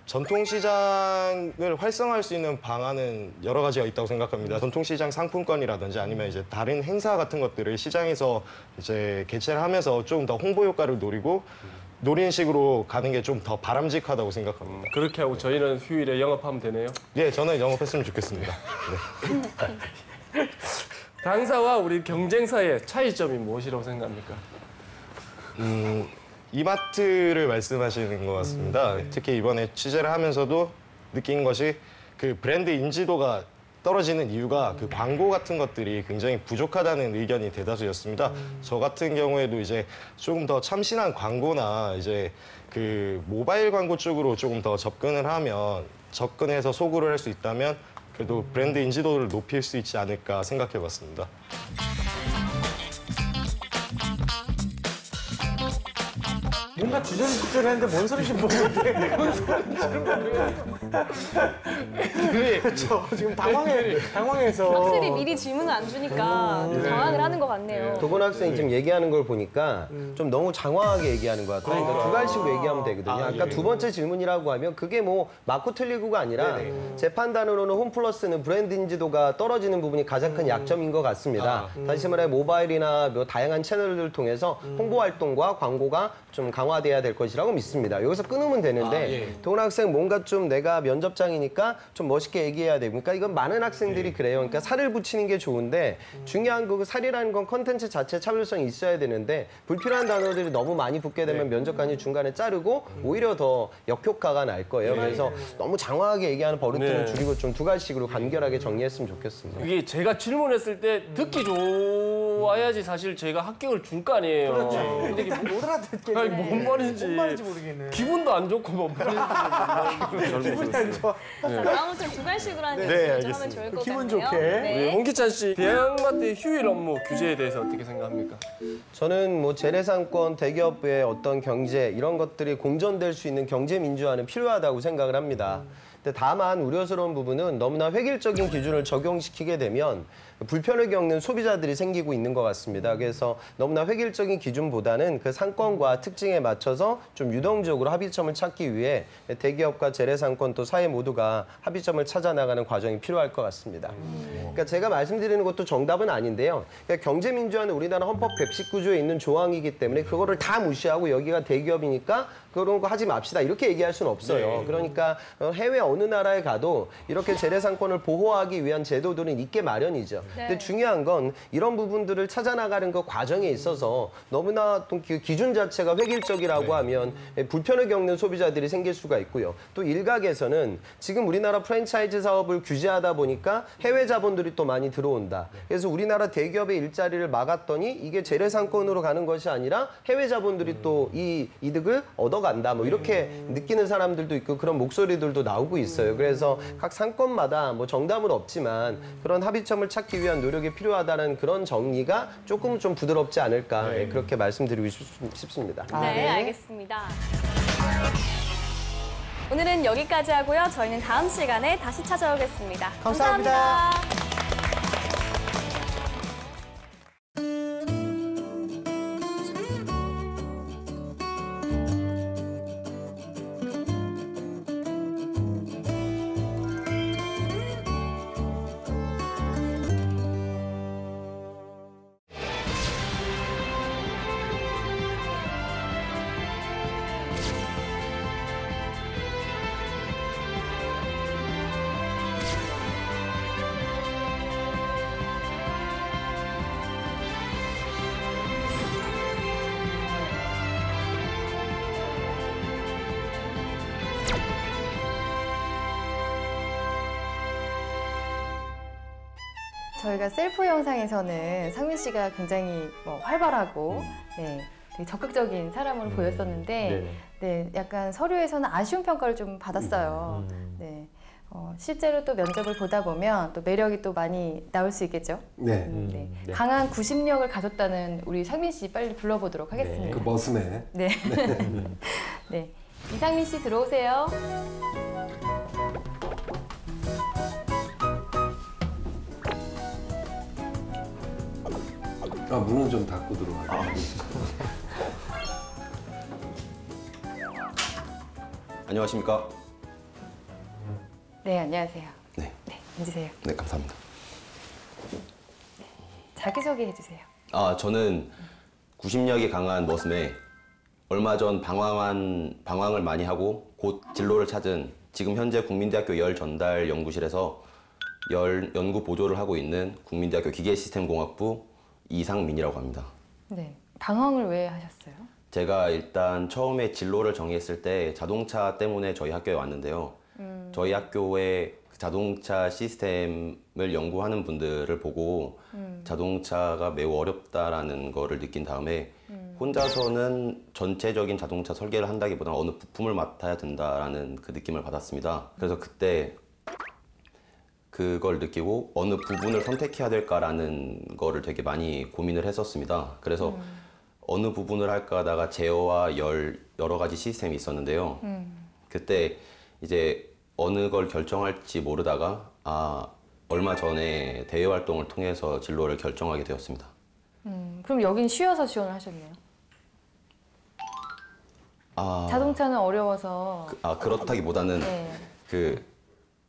Speaker 3: 전통시장을 활성화할 수 있는 방안은 여러 가지가 있다고 생각합니다. 전통시장 상품권이라든지 아니면 이제 다른 행사 같은 것들을 시장에서 이제 개최를 하면서 조금 더 홍보 효과를 노리는 식으로 가는 게 좀 더 바람직하다고 생각합니다.
Speaker 5: 그렇게 하고 저희는 휴일에 영업하면 되네요.
Speaker 3: 예, 저는 영업했으면 좋겠습니다. 네.
Speaker 5: 당사와 우리 경쟁사의 차이점이 무엇이라고 생각합니까?
Speaker 3: 이마트를 말씀하시는 것 같습니다. 특히 이번에 취재를 하면서도 느낀 것이 그 브랜드 인지도가 떨어지는 이유가 그 광고 같은 것들이 굉장히 부족하다는 의견이 대다수였습니다. 저 같은 경우에도 이제 조금 더 참신한 광고나 이제 그 모바일 광고 쪽으로 조금 더 접근해서 소구를 할 수 있다면 그래도 브랜드 인지도를 높일 수 있지 않을까 생각해봤습니다.
Speaker 1: 뭔가 주저리주저리했는데 뭔 소리인지 모르겠는데 뭔 소리인지는 모르겠어요. 그렇죠. 지금 당황해서.
Speaker 2: 확실히 미리 질문을 안 주니까 좀 당황을 하는 것 같네요.
Speaker 4: 도건 학생이 지금 얘기하는 걸 보니까 좀 너무 장황하게 얘기하는 것 같아요. 그러니까 두 가지씩으로 얘기하면 되거든요. 아까 두 번째 질문이라고 하면 그게 뭐 맞고 틀리고가 아니라 제 판단으로는 홈플러스는 브랜드 인지도가 떨어지는 부분이 가장 큰 약점인 것 같습니다. 다시 말해 모바일이나 뭐 다양한 채널들을 통해서 홍보 활동과 광고가 좀 강화돼야 될 것이라고 믿습니다. 여기서 끊으면 되는데 도건 학생 뭔가 좀 내가 면접장이니까 좀 멋있게 얘기해야 되니까 이건 많은 학생들이 그래요. 그러니까 살을 붙이는 게 좋은데 중요한 거 그 살이라는 건 컨텐츠 자체 차별성이 있어야 되는데 불필요한 단어들이 너무 많이 붙게 되면 면접관이 중간에 자르고 오히려 더 역효과가 날 거예요. 그래서 너무 장황하게 얘기하는 버릇들은 줄이고 좀 두 가지씩으로 간결하게 정리했으면 좋겠습니다.
Speaker 5: 이게 제가 질문했을 때 듣기 좋아야지 사실 제가 합격을 줄 거 아니에요.
Speaker 1: 그렇죠.
Speaker 5: 근데 이게
Speaker 1: 못 알아듣겠네.
Speaker 5: 아니, 뭔 말인지
Speaker 1: 모르겠네.
Speaker 5: 기분도 안 좋고 뭔 말인지
Speaker 1: 기분이 안 좋아.
Speaker 2: 자, 다음부터 두 가지씩으로 하는 얘기를 하면 좋을 것
Speaker 1: 기분
Speaker 2: 같네요.
Speaker 1: 좋게.
Speaker 2: 네.
Speaker 5: 홍기찬 씨, 대형마트의 휴일 업무 규제에 대해서 어떻게 생각합니까?
Speaker 4: 저는 뭐 재래상권, 대기업의 어떤 경제 이런 것들이 공존될 수 있는 경제 민주화는 필요하다고 생각을 합니다. 근데 다만 우려스러운 부분은 너무나 획일적인 기준을 적용시키게 되면 불편을 겪는 소비자들이 생기고 있는 것 같습니다. 그래서 너무나 획일적인 기준보다는 그 상권과 특징에 맞춰서 좀 유동적으로 합의점을 찾기 위해 대기업과 재래상권 또 사회 모두가 합의점을 찾아 나가는 과정이 필요할 것 같습니다. 그러니까 제가 말씀드리는 것도 정답은 아닌데요. 그러니까 경제민주화는 우리나라 헌법 119조에 있는 조항이기 때문에 그거를 다 무시하고 여기가 대기업이니까 그런 거 하지 맙시다 이렇게 얘기할 수는 없어요. 그러니까 해외 어느 나라에 가도 이렇게 재래상권을 보호하기 위한 제도들은 있게 마련이죠. 근데 중요한 건 이런 부분들을 찾아나가는 그 과정에 있어서 너무나 또 그 기준 자체가 획일적이라고 하면 불편을 겪는 소비자들이 생길 수가 있고요. 또 일각에서는 지금 우리나라 프랜차이즈 사업을 규제하다 보니까 해외 자본들이 또 많이 들어온다. 그래서 우리나라 대기업의 일자리를 막았더니 이게 재래상권으로 가는 것이 아니라 해외 자본들이 또 이 이득을 얻어간다. 뭐 이렇게 느끼는 사람들도 있고 그런 목소리들도 나오고 있어요. 그래서 각 상권마다 뭐 정답은 없지만 그런 합의점을 찾기 위한 노력이 필요하다는 그런 정리가 조금 좀 부드럽지 않을까 그렇게 말씀드리고 싶습니다.
Speaker 2: 네, 알겠습니다. 오늘은 여기까지 하고요. 저희는 다음 시간에 다시 찾아오겠습니다.
Speaker 1: 감사합니다.
Speaker 13: 저희가 셀프 영상에서는 상민 씨가 굉장히 활발하고 되게 적극적인 사람으로 보였었는데 약간 서류에서는 아쉬운 평가를 좀 받았어요. 실제로 또 면접을 보다 보면 또 매력이 또 많이 나올 수 있겠죠? 강한 구심력을 가졌다는 우리 상민 씨 빨리 불러보도록 하겠습니다.
Speaker 10: 그 머슴에.
Speaker 13: 네. 이상민 씨 들어오세요.
Speaker 10: 문은 좀 닫고 들어가요.
Speaker 14: 안녕하십니까.
Speaker 13: 네, 안녕하세요.
Speaker 14: 네.
Speaker 13: 네, 앉으세요.
Speaker 14: 네, 감사합니다.
Speaker 13: 자기소개 해주세요.
Speaker 14: 저는 구심력이 강한 머슴에 얼마 전 방황을 많이 하고 곧 진로를 찾은 지금 현재 국민대학교 열 전달 연구실에서 연구 보조를 하고 있는 국민대학교 기계시스템공학부 이상민이라고 합니다.
Speaker 13: 네, 방황을 왜 하셨어요?
Speaker 14: 제가 일단 처음에 진로를 정했을 때 자동차 때문에 저희 학교에 왔는데요. 저희 학교에 자동차 시스템을 연구하는 분들을 보고 자동차가 매우 어렵다라는 거를 느낀 다음에 혼자서는 전체적인 자동차 설계를 한다기보다는 어느 부품을 맡아야 된다라는 그 느낌을 받았습니다. 그래서 그때 그걸 느끼고 어느 부분을 선택해야 될까라는 거를 되게 많이 고민을 했었습니다. 그래서 어느 부분을 할까 하다가 제어와 여러 가지 시스템이 있었는데요. 그때 이제 어느 걸 결정할지 모르다가 얼마 전에 대외 활동을 통해서 진로를 결정하게 되었습니다.
Speaker 13: 그럼 여긴 쉬어서 지원을 하셨네요. 자동차는 어려워서.
Speaker 14: 그렇다기보다는
Speaker 13: 네.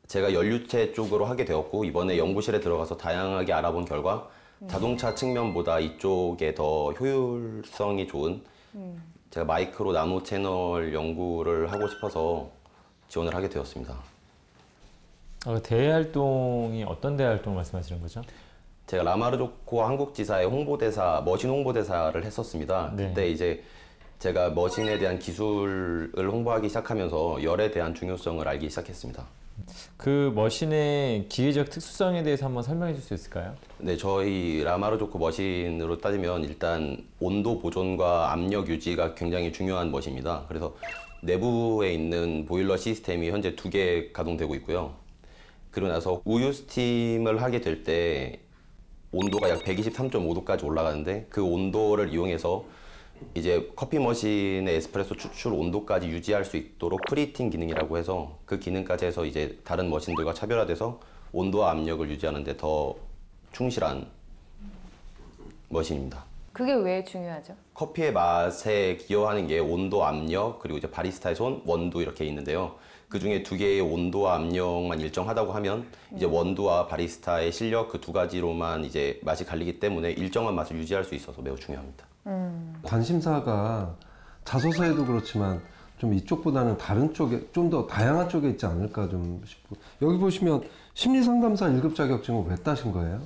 Speaker 14: 제가 연료체 쪽으로 하게 되었고 이번에 연구실에 들어가서 다양하게 알아본 결과 자동차 측면보다 이쪽에 더 효율성이 좋은 제가 마이크로 나노 채널 연구를 하고 싶어서 지원을 하게 되었습니다.
Speaker 15: 대외 활동이 어떤 대외 활동을 말씀하시는 거죠?
Speaker 14: 제가 라마르조코 한국지사의 머신 홍보대사를 했었습니다.
Speaker 15: 네.
Speaker 14: 그때 이제 제가 머신에 대한 기술을 홍보하기 시작하면서 열에 대한 중요성을 알기 시작했습니다.
Speaker 15: 그 머신의 기계적 특수성에 대해서 한번 설명해 줄 수 있을까요?
Speaker 14: 네, 저희 라마르조코 머신으로 따지면 일단 온도 보존과 압력 유지가 굉장히 중요한 머신입니다. 그래서 내부에 있는 보일러 시스템이 현재 2개 가동되고 있고요. 그리고 나서 우유 스팀을 하게 될 때 온도가 약 123.5도까지 올라가는데 그 온도를 이용해서 이제 커피 머신의 에스프레소 추출 온도까지 유지할 수 있도록 프리히팅 기능이라고 해서 그 기능까지 해서 이제 다른 머신들과 차별화돼서 온도와 압력을 유지하는 데 더 충실한 머신입니다.
Speaker 13: 그게 왜 중요하죠?
Speaker 14: 커피의 맛에 기여하는 게 온도, 압력, 그리고 이제 바리스타의 손, 원두 이렇게 있는데요. 그 중에 2개의 온도와 압력만 일정하다고 하면 이제 원두와 바리스타의 실력 그 2가지로만 이제 맛이 갈리기 때문에 일정한 맛을 유지할 수 있어서 매우 중요합니다.
Speaker 16: 관심사가 자소서에도 그렇지만 좀 이쪽보다는 다른 쪽에 좀 더 다양한 쪽에 있지 않을까 좀 싶고 여기 보시면 심리상담사 1급 자격증을 왜 따신 거예요?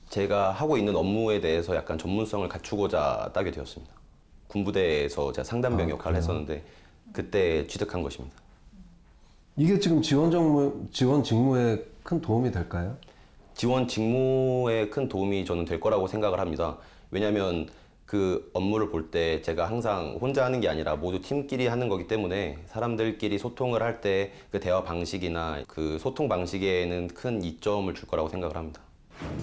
Speaker 14: 제가 하고 있는 업무에 대해서 약간 전문성을 갖추고자 따게 되었습니다. 군부대에서 제가 상담병 역할을 했었는데 그때 취득한 것입니다.
Speaker 16: 이게 지금 지원 직무에 큰 도움이 될까요?
Speaker 14: 지원 직무에 큰 도움이 저는 될 거라고 생각을 합니다. 왜냐하면 그 업무를 볼 때 제가 항상 혼자 하는 게 아니라 모두 팀끼리 하는 거기 때문에 사람들끼리 소통을 할 때 그 대화 방식이나 그 소통 방식에는 큰 이점을 줄 거라고 생각을 합니다.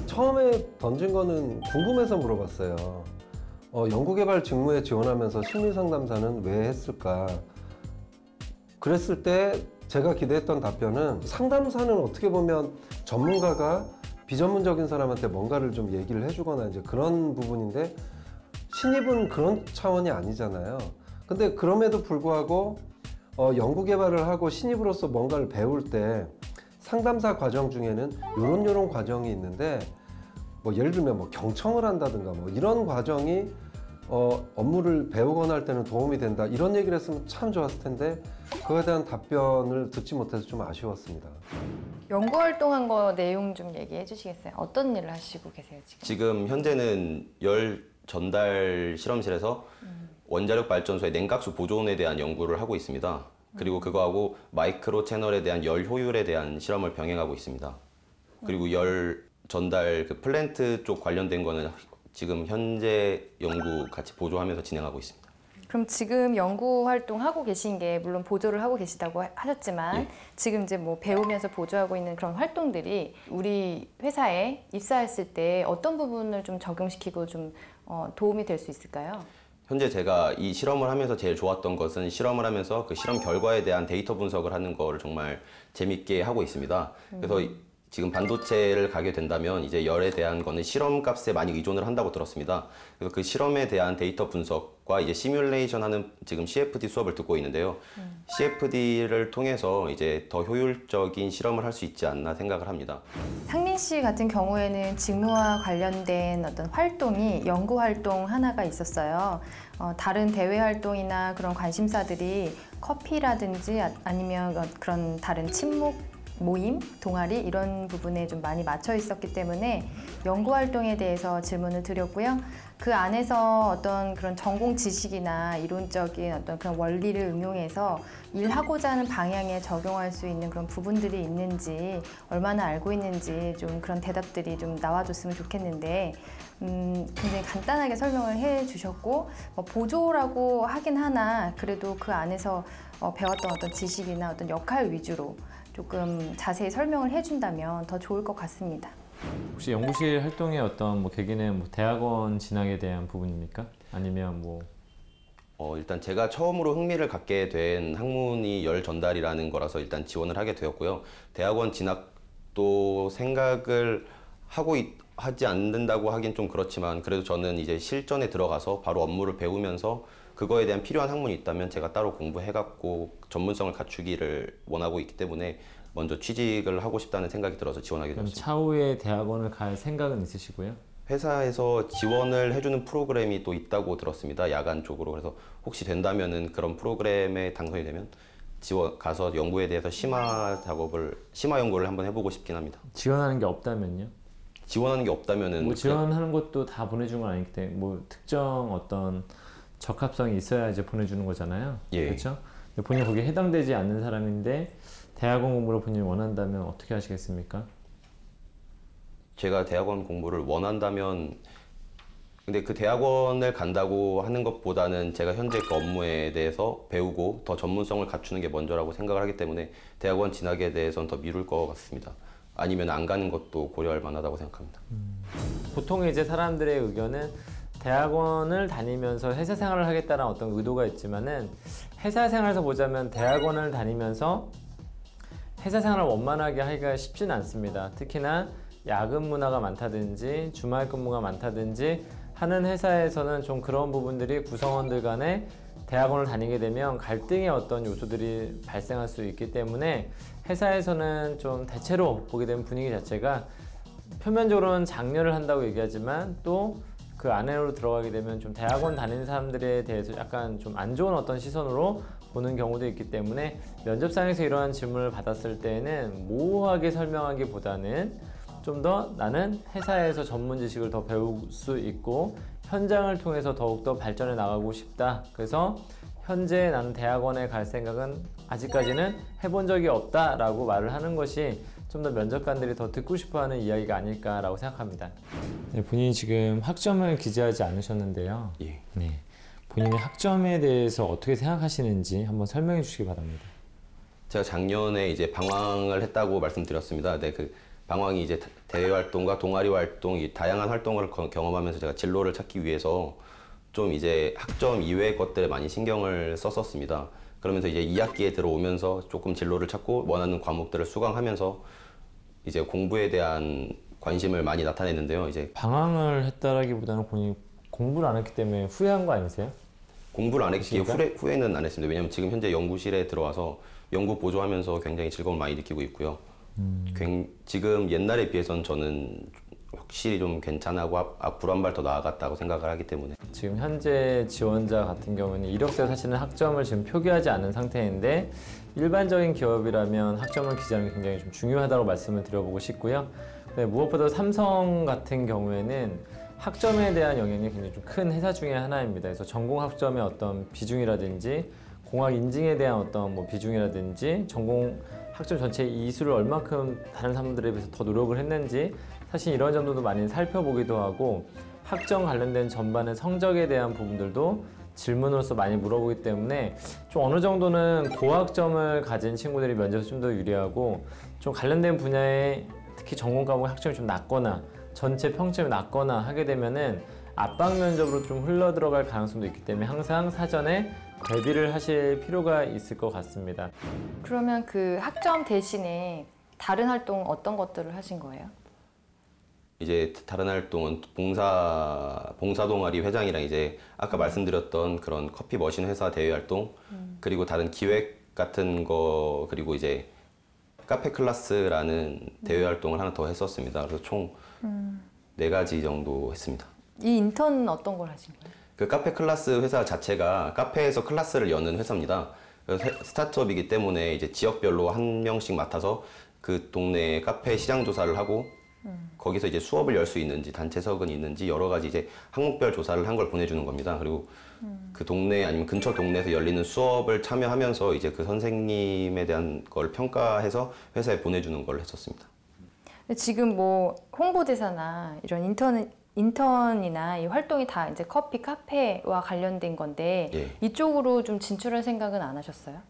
Speaker 16: 처음에 던진 거는 궁금해서 물어봤어요. 연구개발 직무에 지원하면서 심리상담사는 왜 했을까? 그랬을 때 제가 기대했던 답변은 상담사는 어떻게 보면 전문가가 비전문적인 사람한테 뭔가를 좀 얘기를 해주거나 이제 그런 부분인데 신입은 그런 차원이 아니잖아요. 근데 그럼에도 불구하고 연구개발을 하고 신입으로서 뭔가를 배울 때 상담사 과정 중에는 요런 과정이 있는데 뭐 예를 들면 뭐 경청을 한다든가 뭐 이런 과정이 업무를 배우거나 할 때는 도움이 된다 이런 얘기를 했으면 참 좋았을 텐데 그거에 대한 답변을 듣지 못해서 좀 아쉬웠습니다.
Speaker 13: 연구활동한 거 내용 좀 얘기해 주시겠어요? 어떤 일을 하시고 계세요 지금?
Speaker 14: 지금 현재는 열 전달 실험실에서 원자력 발전소의 냉각수 보존에 대한 연구를 하고 있습니다. 그리고 그거하고 마이크로 채널에 대한 열 효율에 대한 실험을 병행하고 있습니다. 그리고 열 전달 그 플랜트 쪽 관련된 거는 지금 현재 연구 같이 보조하면서 진행하고 있습니다.
Speaker 13: 그럼 지금 연구 활동 하고 계신 게 물론 보조를 하고 계시다고 하셨지만
Speaker 14: 예.
Speaker 13: 지금 이제 뭐 배우면서 보조하고 있는 그런 활동들이 우리 회사에 입사했을 때 어떤 부분을 좀 적용시키고 좀 도움이 될 수 있을까요?
Speaker 14: 현재 제가 이 실험을 하면서 제일 좋았던 것은 실험을 하면서 그 실험 결과에 대한 데이터 분석을 하는 거를 정말 재밌게 하고 있습니다. 그래서 지금 반도체를 가게 된다면 이제 열에 대한 거는 실험값에 많이 의존을 한다고 들었습니다. 그래서 그 실험에 대한 데이터 분석과 이제 시뮬레이션 하는 지금 CFD 수업을 듣고 있는데요. CFD를 통해서 이제 더 효율적인 실험을 할 수 있지 않나 생각을 합니다.
Speaker 13: 상민 씨 같은 경우에는 직무와 관련된 어떤 활동이 연구 활동 하나가 있었어요. 다른 대외 활동이나 그런 관심사들이 커피라든지 아니면 그런 다른 친목 모임, 동아리 이런 부분에 좀 많이 맞춰 있었기 때문에 연구 활동에 대해서 질문을 드렸고요. 그 안에서 어떤 그런 전공 지식이나 이론적인 어떤 그런 원리를 응용해서 일하고자 하는 방향에 적용할 수 있는 그런 부분들이 있는지 얼마나 알고 있는지 좀 그런 대답들이 좀 나와줬으면 좋겠는데 굉장히 간단하게 설명을 해주셨고 보조라고 하긴 하나 그래도 그 안에서 배웠던 어떤 지식이나 어떤 역할 위주로 조금 자세히 설명을 해준다면 더 좋을 것 같습니다.
Speaker 15: 혹시 연구실 활동의 어떤 뭐 계기는 뭐 대학원 진학에 대한 부분입니까? 아니면 뭐
Speaker 14: 일단 제가 처음으로 흥미를 갖게 된 학문이 열 전달이라는 거라서 일단 지원을 하게 되었고요. 대학원 진학도 생각을 하지 않는다고 하긴 좀 그렇지만 그래도 저는 이제 실전에 들어가서 바로 업무를 배우면서 그거에 대한 필요한 학문이 있다면 제가 따로 공부해갖고 전문성을 갖추기를 원하고 있기 때문에 먼저 취직을 하고 싶다는 생각이 들어서 지원하게
Speaker 15: 그럼
Speaker 14: 되었습니다.
Speaker 15: 차후에 대학원을 갈 생각은 있으시고요?
Speaker 14: 회사에서 지원을 해주는 프로그램이 또 있다고 들었습니다. 야간 쪽으로. 그래서 혹시 된다면은 그런 프로그램에 당선이 되면 가서 연구에 대해서 심화 연구를 한번 해보고 싶긴 합니다.
Speaker 15: 지원하는 게 없다면요?
Speaker 14: 지원하는 게 없다면은
Speaker 15: 뭐 지원하는 것도 다 보내준 건 아니기 때문에 뭐 특정 어떤 적합성이 있어야 이제 보내주는 거잖아요.
Speaker 14: 예.
Speaker 15: 그렇죠? 근데 본인이 거기에 해당되지 않는 사람인데 대학원 공부를 본인이 원한다면 어떻게 하시겠습니까?
Speaker 14: 제가 대학원 공부를 원한다면 근데 그 대학원을 간다고 하는 것보다는 제가 현재 그 업무에 대해서 배우고 더 전문성을 갖추는 게 먼저라고 생각을 하기 때문에 대학원 진학에 대해서는 더 미룰 것 같습니다. 아니면 안 가는 것도 고려할 만하다고 생각합니다.
Speaker 15: 보통 이제 사람들의 의견은 대학원을 다니면서 회사 생활을 하겠다는 어떤 의도가 있지만은 회사 생활에서 보자면 대학원을 다니면서 회사 생활을 원만하게 하기가 쉽지는 않습니다. 특히나 야근 문화가 많다든지 주말 근무가 많다든지 하는 회사에서는 좀 그런 부분들이 구성원들 간에 대학원을 다니게 되면 갈등의 어떤 요소들이 발생할 수 있기 때문에 회사에서는 좀 대체로 보게 되는 분위기 자체가 표면적으로는 장려를 한다고 얘기하지만 또 그 안으로 들어가게 되면 좀 대학원 다니는 사람들에 대해서 약간 좀 안 좋은 어떤 시선으로 보는 경우도 있기 때문에 면접상에서 이러한 질문을 받았을 때는 모호하게 설명하기보다는 좀 더 나는 회사에서 전문 지식을 더 배울 수 있고 현장을 통해서 더욱더 발전해 나가고 싶다. 그래서 현재 나는 대학원에 갈 생각은 아직까지는 해본 적이 없다라고 말을 하는 것이 좀 더 면접관들이 더 듣고 싶어하는 이야기가 아닐까라고 생각합니다. 네, 본인이 지금 학점을 기재하지 않으셨는데요.
Speaker 14: 예.
Speaker 15: 네, 본인의 학점에 대해서 어떻게 생각하시는지 한번 설명해 주시기 바랍니다.
Speaker 14: 제가 작년에 이제 방황을 했다고 말씀드렸습니다. 네, 그 방황이 이제 대외 활동과 동아리 활동, 이 다양한 활동을 경험하면서 제가 진로를 찾기 위해서 좀 이제 학점 이외의 것들에 많이 신경을 썼었습니다. 그러면서 이제 2학기에 들어오면서 조금 진로를 찾고 원하는 과목들을 수강하면서 이제 공부에 대한 관심을 많이 나타냈는데요. 이제
Speaker 15: 방황을 했다라기보다는 본인이 공부를 안 했기 때문에 후회한 거 아니세요?
Speaker 14: 공부를 안 했기에 후회는 안 했습니다. 왜냐하면 지금 현재 연구실에 들어와서 연구 보조하면서 굉장히 즐거움을 많이 느끼고 있고요. 지금 옛날에 비해서는 저는 확실히 좀 괜찮고 앞으로 한 발 더 나아갔다고 생각을 하기 때문에
Speaker 15: 지금 현재 지원자 같은 경우는 이력서에 사실은 학점을 지금 표기하지 않은 상태인데 일반적인 기업이라면 학점을 기재하는 게 굉장히 좀 중요하다고 말씀을 드려보고 싶고요. 네, 무엇보다 삼성 같은 경우에는 학점에 대한 영향이 굉장히 좀 큰 회사 중에 하나입니다. 그래서 전공 학점의 어떤 비중이라든지 공학 인증에 대한 어떤 뭐 비중이라든지 전공 학점 전체 이수를 얼마큼 다른 사람들에 비해서 더 노력을 했는지 사실 이런 점도 많이 살펴보기도 하고 학점 관련된 전반의 성적에 대한 부분들도 질문으로서 많이 물어보기 때문에 좀 어느 정도는 고학점을 가진 친구들이 면접에서 좀 더 유리하고 좀 관련된 분야에 특히 전공 과목 학점이 좀 낮거나 전체 평점이 낮거나 하게 되면은 압박 면접으로 좀 흘러 들어갈 가능성도 있기 때문에 항상 사전에 대비를 하실 필요가 있을 것 같습니다.
Speaker 13: 그러면 그 학점 대신에 다른 활동 어떤 것들을 하신 거예요?
Speaker 14: 이제 다른 활동은 봉사 동아리 회장이랑 이제 아까 말씀드렸던 그런 커피 머신 회사 대회 활동, 그리고 다른 기획 같은 거, 그리고 이제 카페 클래스라는 대회 활동을 하나 더 했었습니다. 그래서 총 4가지 정도 했습니다.
Speaker 13: 이 인턴은 어떤 걸 하신 거예요?
Speaker 14: 그 카페 클래스 회사 자체가 카페에서 클래스를 여는 회사입니다. 그래서 스타트업이기 때문에 이제 지역별로 한 명씩 맡아서 그 동네에 카페 시장 조사를 하고 거기서 이제 수업을 열 수 있는지 단체석은 있는지 여러 가지 이제 항목별 조사를 한 걸 보내주는 겁니다. 그리고 그 동네 아니면 근처 동네에서 열리는 수업을 참여하면서 이제 그 선생님에 대한 걸 평가해서 회사에 보내주는 걸 했었습니다.
Speaker 13: 지금 뭐 홍보대사나 이런 인턴이나 이 활동이 다 이제 커피 카페와 관련된 건데
Speaker 14: 예.
Speaker 13: 이쪽으로 좀 진출할 생각은 안 하셨어요?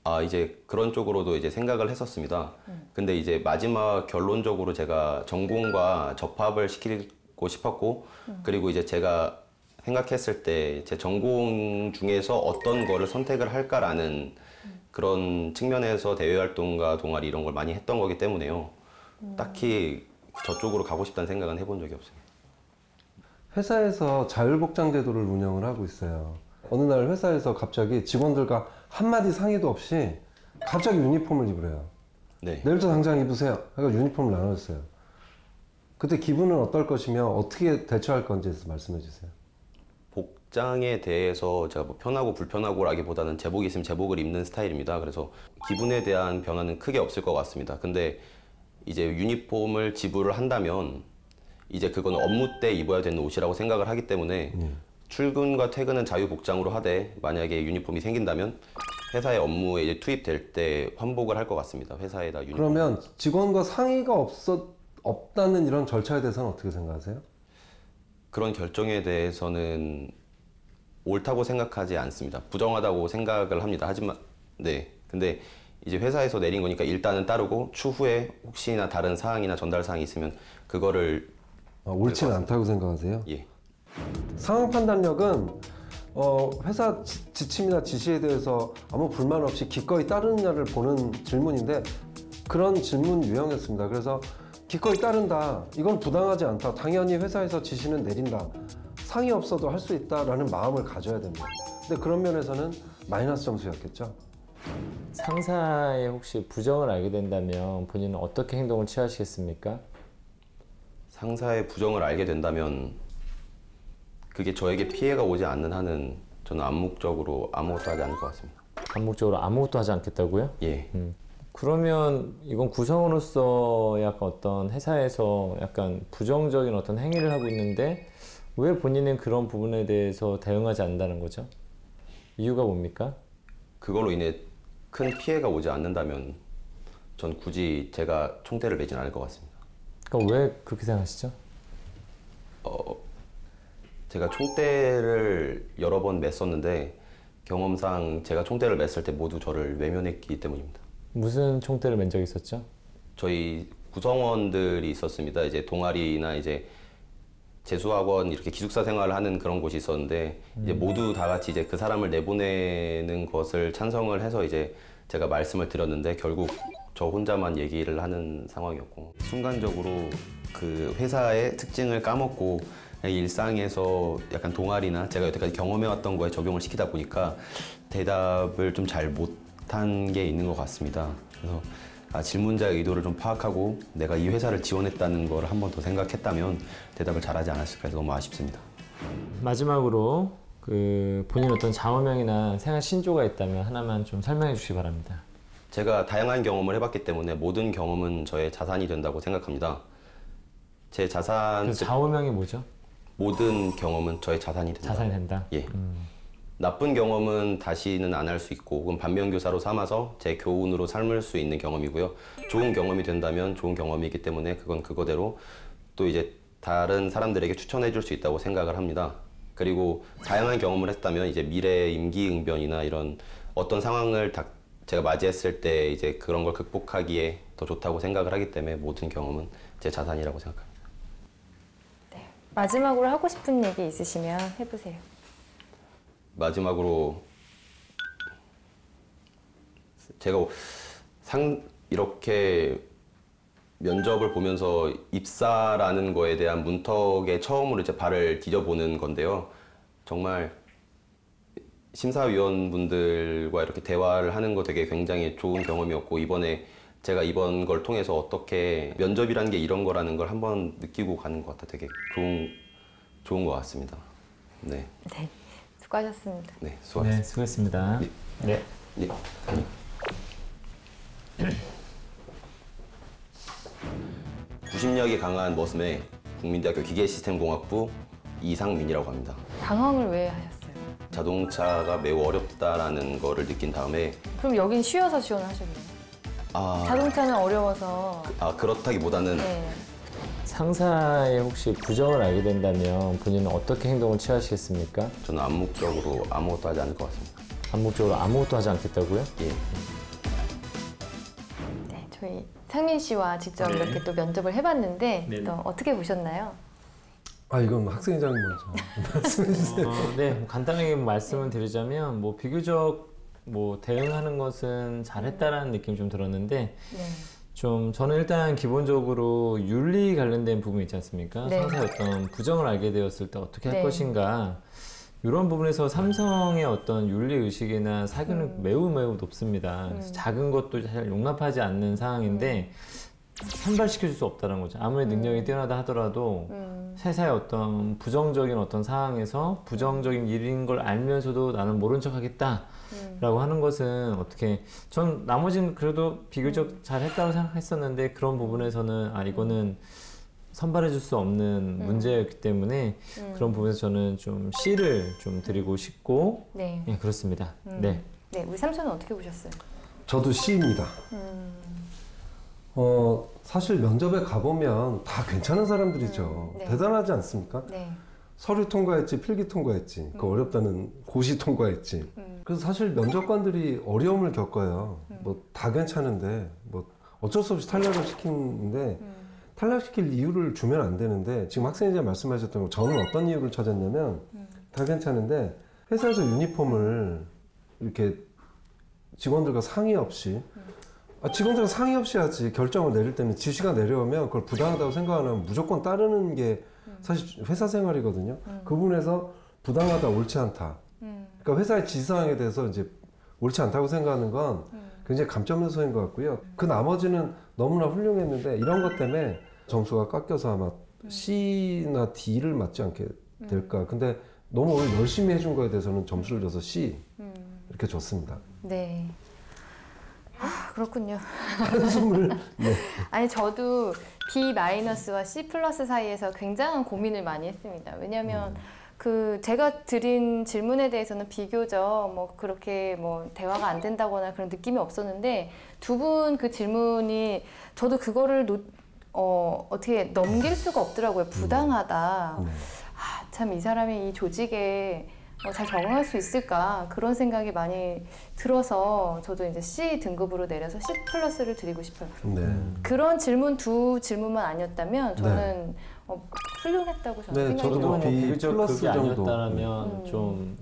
Speaker 14: 아, 이제 그런 쪽으로도 이제 생각을 했었습니다. 근데 이제 마지막 결론적으로 제가 전공과 접합을 시키고 싶었고, 그리고 이제 제가 생각했을 때 제 전공 중에서 어떤 거를 선택을 할까라는 그런 측면에서 대외 활동과 동아리 이런 걸 많이 했던 거기 때문에요. 딱히 저쪽으로 가고 싶다는 생각은 해본 적이 없습니다.
Speaker 16: 회사에서 자율복장 제도를 운영을 하고 있어요. 어느 날 회사에서 갑자기 직원들과 한마디 상의도 없이 갑자기 유니폼을 입으래요.
Speaker 14: 네.
Speaker 16: 내일부터 당장 입으세요. 그러니까 유니폼을 나눠줬어요. 그때 기분은 어떨 것이며 어떻게 대처할 건지에서 말씀해 주세요.
Speaker 14: 복장에 대해서 제가 뭐 편하고 불편하고라기보다는 제복이 있으면 제복을 입는 스타일입니다. 그래서 기분에 대한 변화는 크게 없을 것 같습니다. 근데 이제 유니폼을 지불을 한다면 이제 그거는 업무 때 입어야 되는 옷이라고 생각을 하기 때문에 출근과 퇴근은 자유복장으로 하되 만약에 유니폼이 생긴다면 회사의 업무에 이제 투입될 때 환복을 할 것 같습니다. 회사에다 유니폼.
Speaker 16: 그러면 직원과 상의가 없다는 이런 절차에 대해서는 어떻게 생각하세요?
Speaker 14: 그런 결정에 대해서는 옳다고 생각하지 않습니다. 부정하다고 생각을 합니다. 하지만 네, 근데 이제 회사에서 내린 거니까 일단은 따르고 추후에 혹시나 다른 사항이나 전달 사항이 있으면 그거를
Speaker 16: 옳지는 않다고 생각하세요?
Speaker 14: 예.
Speaker 16: 상황 판단력은 회사 지침이나 지시에 대해서 아무 불만 없이 기꺼이 따르느냐를 보는 질문인데 그런 질문 유형이었습니다. 그래서 기꺼이 따른다. 이건 부당하지 않다. 당연히 회사에서 지시는 내린다. 상의 없어도 할 수 있다라는 마음을 가져야 됩니다. 근데 그런 면에서는 마이너스 점수였겠죠.
Speaker 15: 상사의 혹시 부정을 알게 된다면 본인은 어떻게 행동을 취하시겠습니까?
Speaker 14: 상사의 부정을 알게 된다면 그게 저에게 피해가 오지 않는 한은 저는 암묵적으로 아무것도 하지 않을 것 같습니다.
Speaker 15: 암묵적으로 아무것도 하지 않겠다고요?
Speaker 14: 예.
Speaker 15: 그러면 이건 구성으로서 약간 어떤 회사에서 약간 부정적인 어떤 행위를 하고 있는데 왜 본인은 그런 부분에 대해서 대응하지 않는다는 거죠? 이유가 뭡니까?
Speaker 14: 그걸로 인해 큰 피해가 오지 않는다면 전 굳이 제가 총대를 매진 않을 것 같습니다.
Speaker 15: 그러니까 왜 그렇게 생각하시죠?
Speaker 14: 제가 총대를 여러 번 맸었는데 경험상 제가 총대를 맸을 때 모두 저를 외면했기 때문입니다.
Speaker 15: 무슨 총대를 맨 적이 있었죠?
Speaker 14: 저희 구성원들이 있었습니다. 이제 동아리나 이제 재수학원 이렇게 기숙사 생활을 하는 그런 곳이 있었는데 이제 모두 다 같이 이제 그 사람을 내보내는 것을 찬성을 해서 이제 제가 말씀을 드렸는데 결국 저 혼자만 얘기를 하는 상황이었고 순간적으로 그 회사의 특징을 까먹고 일상에서 약간 동아리나 제가 여태까지 경험해왔던 거에 적용을 시키다 보니까 대답을 좀 잘 못한 게 있는 것 같습니다. 그래서 질문자의 의도를 좀 파악하고 내가 이 회사를 지원했다는 걸 한 번 더 생각했다면 대답을 잘하지 않았을까 해서 너무 아쉽습니다.
Speaker 15: 마지막으로 그 본인 어떤 좌우명이나 생활 신조가 있다면 하나만 좀 설명해 주시기 바랍니다.
Speaker 14: 제가 다양한 경험을 해봤기 때문에 모든 경험은 저의 자산이 된다고 생각합니다. 제 자산...
Speaker 15: 그 좌우명이 뭐죠?
Speaker 14: 모든 경험은 저의 자산이 된다.
Speaker 15: 자산이 된다?
Speaker 14: 예. 나쁜 경험은 다시는 안 할 수 있고 혹은 반면교사로 삼아서 제 교훈으로 삼을 수 있는 경험이고요. 좋은 경험이 된다면 좋은 경험이기 때문에 그건 그거대로 또 이제 다른 사람들에게 추천해 줄 수 있다고 생각을 합니다. 그리고 다양한 경험을 했다면 이제 미래 임기응변이나 이런 어떤 상황을 제가 맞이했을 때 이제 그런 걸 극복하기에 더 좋다고 생각을 하기 때문에 모든 경험은 제 자산이라고 생각합니다.
Speaker 13: 네. 마지막으로 하고 싶은 얘기 있으시면 해보세요.
Speaker 14: 마지막으로 제가 이렇게 면접을 보면서 입사라는 거에 대한 문턱에 처음으로 이제 발을 디뎌보는 건데요. 정말 심사위원분들과 이렇게 대화를 하는 거 되게 굉장히 좋은 경험이었고, 제가 이번 걸 통해서 어떻게 면접이라는 게 이런 거라는 걸 한번 느끼고 가는 것 같아 되게 좋은 것 같습니다. 네.
Speaker 13: 네, 수고하셨습니다.
Speaker 14: 네, 수고하셨습니다.
Speaker 15: 네, 수고했습니다. 네.
Speaker 14: 네. 구심력이 강한 머슴의 국민대학교 기계시스템공학부 이상민이라고 합니다.
Speaker 13: 방황을 왜 하셨어요?
Speaker 14: 자동차가 매우 어렵다라는 거를 느낀 다음에
Speaker 13: 그럼 여긴 쉬워서 지원을 하셨네요. 자동차는 어려워서.
Speaker 14: 그렇다기보다는
Speaker 13: 네.
Speaker 15: 상사의 혹시 부정을 알게 된다면 본인은 어떻게 행동을 취하시겠습니까?
Speaker 14: 저는 암묵적으로 아무것도 하지 않을 것 같습니다.
Speaker 15: 암묵적으로 아무것도 하지 않겠다고요?
Speaker 14: 예.
Speaker 13: 네, 저희 상민 씨와 직접 이렇게 또 면접을 해봤는데
Speaker 15: 네네.
Speaker 13: 또 어떻게 보셨나요?
Speaker 16: 이건 학생회장님 먼저 말씀해 주세요.
Speaker 15: 네, 간단하게 말씀을 드리자면 비교적 대응하는 것은 잘했다라는 느낌이 좀 들었는데 저는 일단 기본적으로 윤리 관련된 부분이 있지 않습니까?
Speaker 13: 네.
Speaker 15: 상사의 어떤 부정을 알게 되었을 때 어떻게 할
Speaker 13: 네.
Speaker 15: 것인가 이런 부분에서 삼성의 어떤 윤리 의식이나 사교는 매우 높습니다. 그래서 작은 것도 잘 용납하지 않는 상황인데 산발시켜 줄 수 없다는 거죠. 아무리 능력이 뛰어나다 하더라도 회사의 어떤 부정적인 어떤 상황에서 부정적인 일인 걸 알면서도 나는 모른 척 하겠다 라고 하는 것은 전 나머지는 그래도 비교적 잘했다고 생각했었는데 그런 부분에서는 이거는 선발해 줄 수 없는 문제였기 때문에 그런 부분에서 저는 좀 C를 좀 드리고 싶고
Speaker 13: 네.
Speaker 15: 예, 그렇습니다. 네.
Speaker 13: 네, 우리 삼촌은 어떻게 보셨어요?
Speaker 16: 저도 C입니다. 사실 면접에 가보면 다 괜찮은 사람들이죠.
Speaker 13: 네.
Speaker 16: 대단하지 않습니까?
Speaker 13: 네.
Speaker 16: 서류 통과했지, 필기 통과했지, 그 어렵다는 고시 통과했지. 그래서 사실 면접관들이 어려움을 겪어요. 다 괜찮은데, 어쩔 수 없이 탈락을 시키는데, 탈락시킬 이유를 주면 안 되는데, 지금 학생회장 말씀하셨던 거, 저는 어떤 이유를 찾았냐면, 다 괜찮은데, 회사에서 유니폼을 이렇게 직원들과 상의 없이, 직원들과 상의 없이 하지, 결정을 내릴 때는 지시가 내려오면 그걸 부당하다고 생각 안 하면 무조건 따르는 게 사실 회사 생활이거든요. 그 부분에서 부당하다, 옳지 않다. 그러니까 회사의 지시사항에 대해서 이제 옳지 않다고 생각하는 건 굉장히 감점 요소인 것 같고요. 그 나머지는 너무나 훌륭했는데 이런 것 때문에 점수가 깎여서 아마 C나 D를 맞지 않게 될까. 근데 너무 오늘 열심히 해준 거에 대해서는 점수를 줘서 C 이렇게 줬습니다.
Speaker 13: 네. 그렇군요.
Speaker 16: 한숨을. 네.
Speaker 13: 아니 저도 B-와 C+ 사이에서 굉장한 고민을 많이 했습니다. 왜냐하면 제가 드린 질문에 대해서는 비교적 그렇게 대화가 안 된다거나 그런 느낌이 없었는데 두 분 그 질문이 저도 그거를 어떻게 넘길 수가 없더라고요. 부당하다. 참 이 사람이 이 조직에 잘 적응할 수 있을까 그런 생각이 많이 들어서 저도 이제 C 등급으로 내려서 C+를 드리고 싶어요.
Speaker 16: 네.
Speaker 13: 그런 두 질문만 아니었다면 저는 훌륭했다고 저는 생각이 들어요.
Speaker 15: 비교적 그게 아니었다면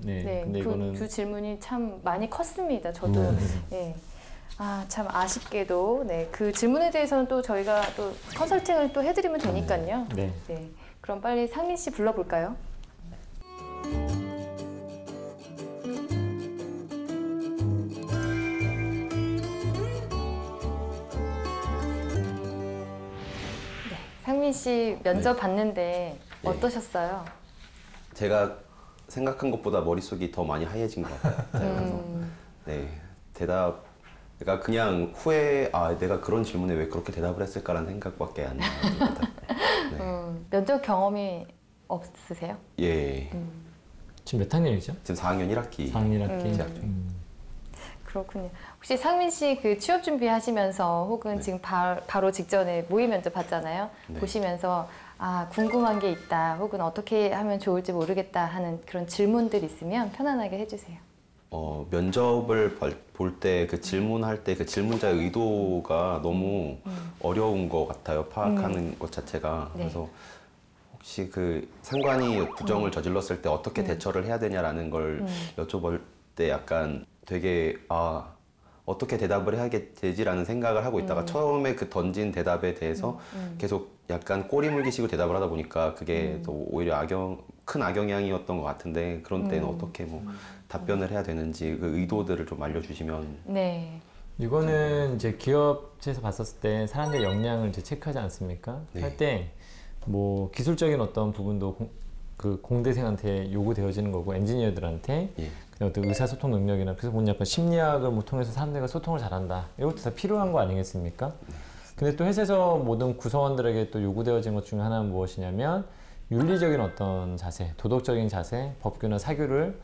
Speaker 15: 근데 이거는
Speaker 13: 두 질문이 참 많이 컸습니다. 저도 참 아쉽게도 그 질문에 대해서는 또 저희가 또 컨설팅을 또 해드리면 되니까요.
Speaker 15: 네.
Speaker 13: 그럼 빨리 상민 씨 불러볼까요? 상민 씨 면접 봤는데 어떠셨어요?
Speaker 14: 제가 생각한 것보다 머릿속이 더 많이 하얘진 것 같아요. 그래서 그러니까 그냥 후에 내가 그런 질문에 왜 그렇게 대답을 했을까라는 생각밖에 안 나요.
Speaker 13: 면접 경험이 없으세요?
Speaker 14: 예.
Speaker 15: 지금 몇 학년이죠?
Speaker 14: 지금 4학년 1학기.
Speaker 15: 4학년 1학기.
Speaker 14: 재학 중.
Speaker 13: 그렇군요. 혹시 상민 씨 취업 준비하시면서 혹은 지금 바로 직전에 모의 면접 봤잖아요. 보시면서 궁금한 게 있다 혹은 어떻게 하면 좋을지 모르겠다 하는 그런 질문들 있으면 편안하게 해주세요.
Speaker 14: 면접을 볼 때 그 질문할 때 그 질문자의 의도가 너무 어려운 것 같아요. 파악하는 것 자체가. 그래서 혹시 그 상관이 부정을 저질렀을 때 어떻게 대처를 해야 되냐라는 걸 여쭤볼 때 약간 되게 어떻게 대답을 해야 되지라는 생각을 하고 있다가 처음에 그 던진 대답에 대해서 계속 약간 꼬리 물기식으로 대답을 하다 보니까 그게 또 오히려 큰 악영향이었던 것 같은데 그런 때는 어떻게 뭐 답변을 해야 되는지 그 의도들을 좀 알려주시면.
Speaker 13: 네.
Speaker 15: 이거는 이제 기업체에서 봤었을 때 사람들의 역량을 이제 체크하지 않습니까?
Speaker 14: 네.
Speaker 15: 할 때 뭐 기술적인 어떤 부분도 그 공대생한테 요구되어지는 거고 엔지니어들한테
Speaker 14: 예.
Speaker 15: 어떤 의사소통 능력이나 그래서 보면 약간 심리학을 뭐 통해서 사람들과 소통을 잘한다 이것도 다 필요한 거 아니겠습니까? 근데 또 회사에서 모든 구성원들에게 또 요구되어진 것 중에 하나는 무엇이냐면 윤리적인 어떤 자세, 도덕적인 자세, 법규나 사규를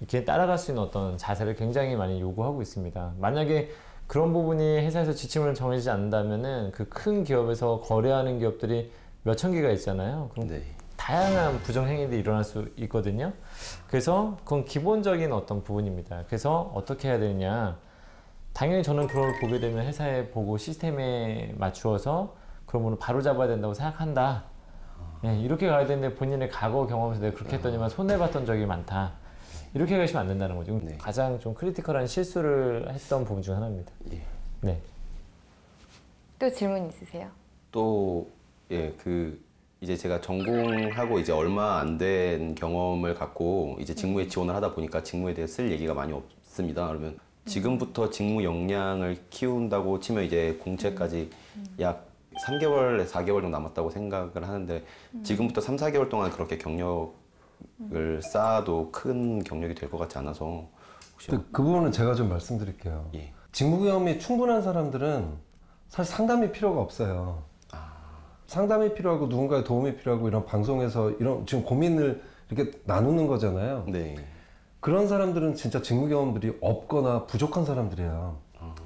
Speaker 15: 이렇게 따라갈 수 있는 어떤 자세를 굉장히 많이 요구하고 있습니다. 만약에 그런 부분이 회사에서 지침을 정해지지 않는다면은 그 큰 기업에서 거래하는 기업들이 몇천 개가 있잖아요. 그럼 다양한 부정행위들이 일어날 수 있거든요. 그래서 그건 기본적인 어떤 부분입니다. 그래서 어떻게 해야 되느냐. 당연히 저는 그걸 보게 되면 회사에 보고 시스템에 맞추어서 그런 부분을 바로 잡아야 된다고 생각한다. 네, 이렇게 가야 되는데 본인의 과거 경험에서 내가 그렇게 했더니만 손해봤던 적이 많다. 이렇게 가시면 안 된다는 거죠. 가장 좀 크리티컬한 실수를 했던 부분 중 하나입니다. 네.
Speaker 13: 또 질문 있으세요?
Speaker 14: 또 이제 제가 전공하고 이제 얼마 안 된 경험을 갖고 이제 직무에 지원을 하다 보니까 직무에 대해 쓸 얘기가 많이 없습니다. 그러면 지금부터 직무 역량을 키운다고 치면 이제 공채까지 약 3개월, 4개월 정도 남았다고 생각을 하는데 지금부터 3, 4개월 동안 그렇게 경력을 쌓아도 큰 경력이 될 것 같지 않아서 혹시
Speaker 16: 그 부분은 제가 좀 말씀드릴게요. 직무 경험이 충분한 사람들은 사실 상담이 필요가 없어요. 상담이 필요하고 누군가의 도움이 필요하고 이런 방송에서 이런 지금 고민을 이렇게 나누는 거잖아요. 그런 사람들은 진짜 직무 경험들이 없거나 부족한 사람들이에요.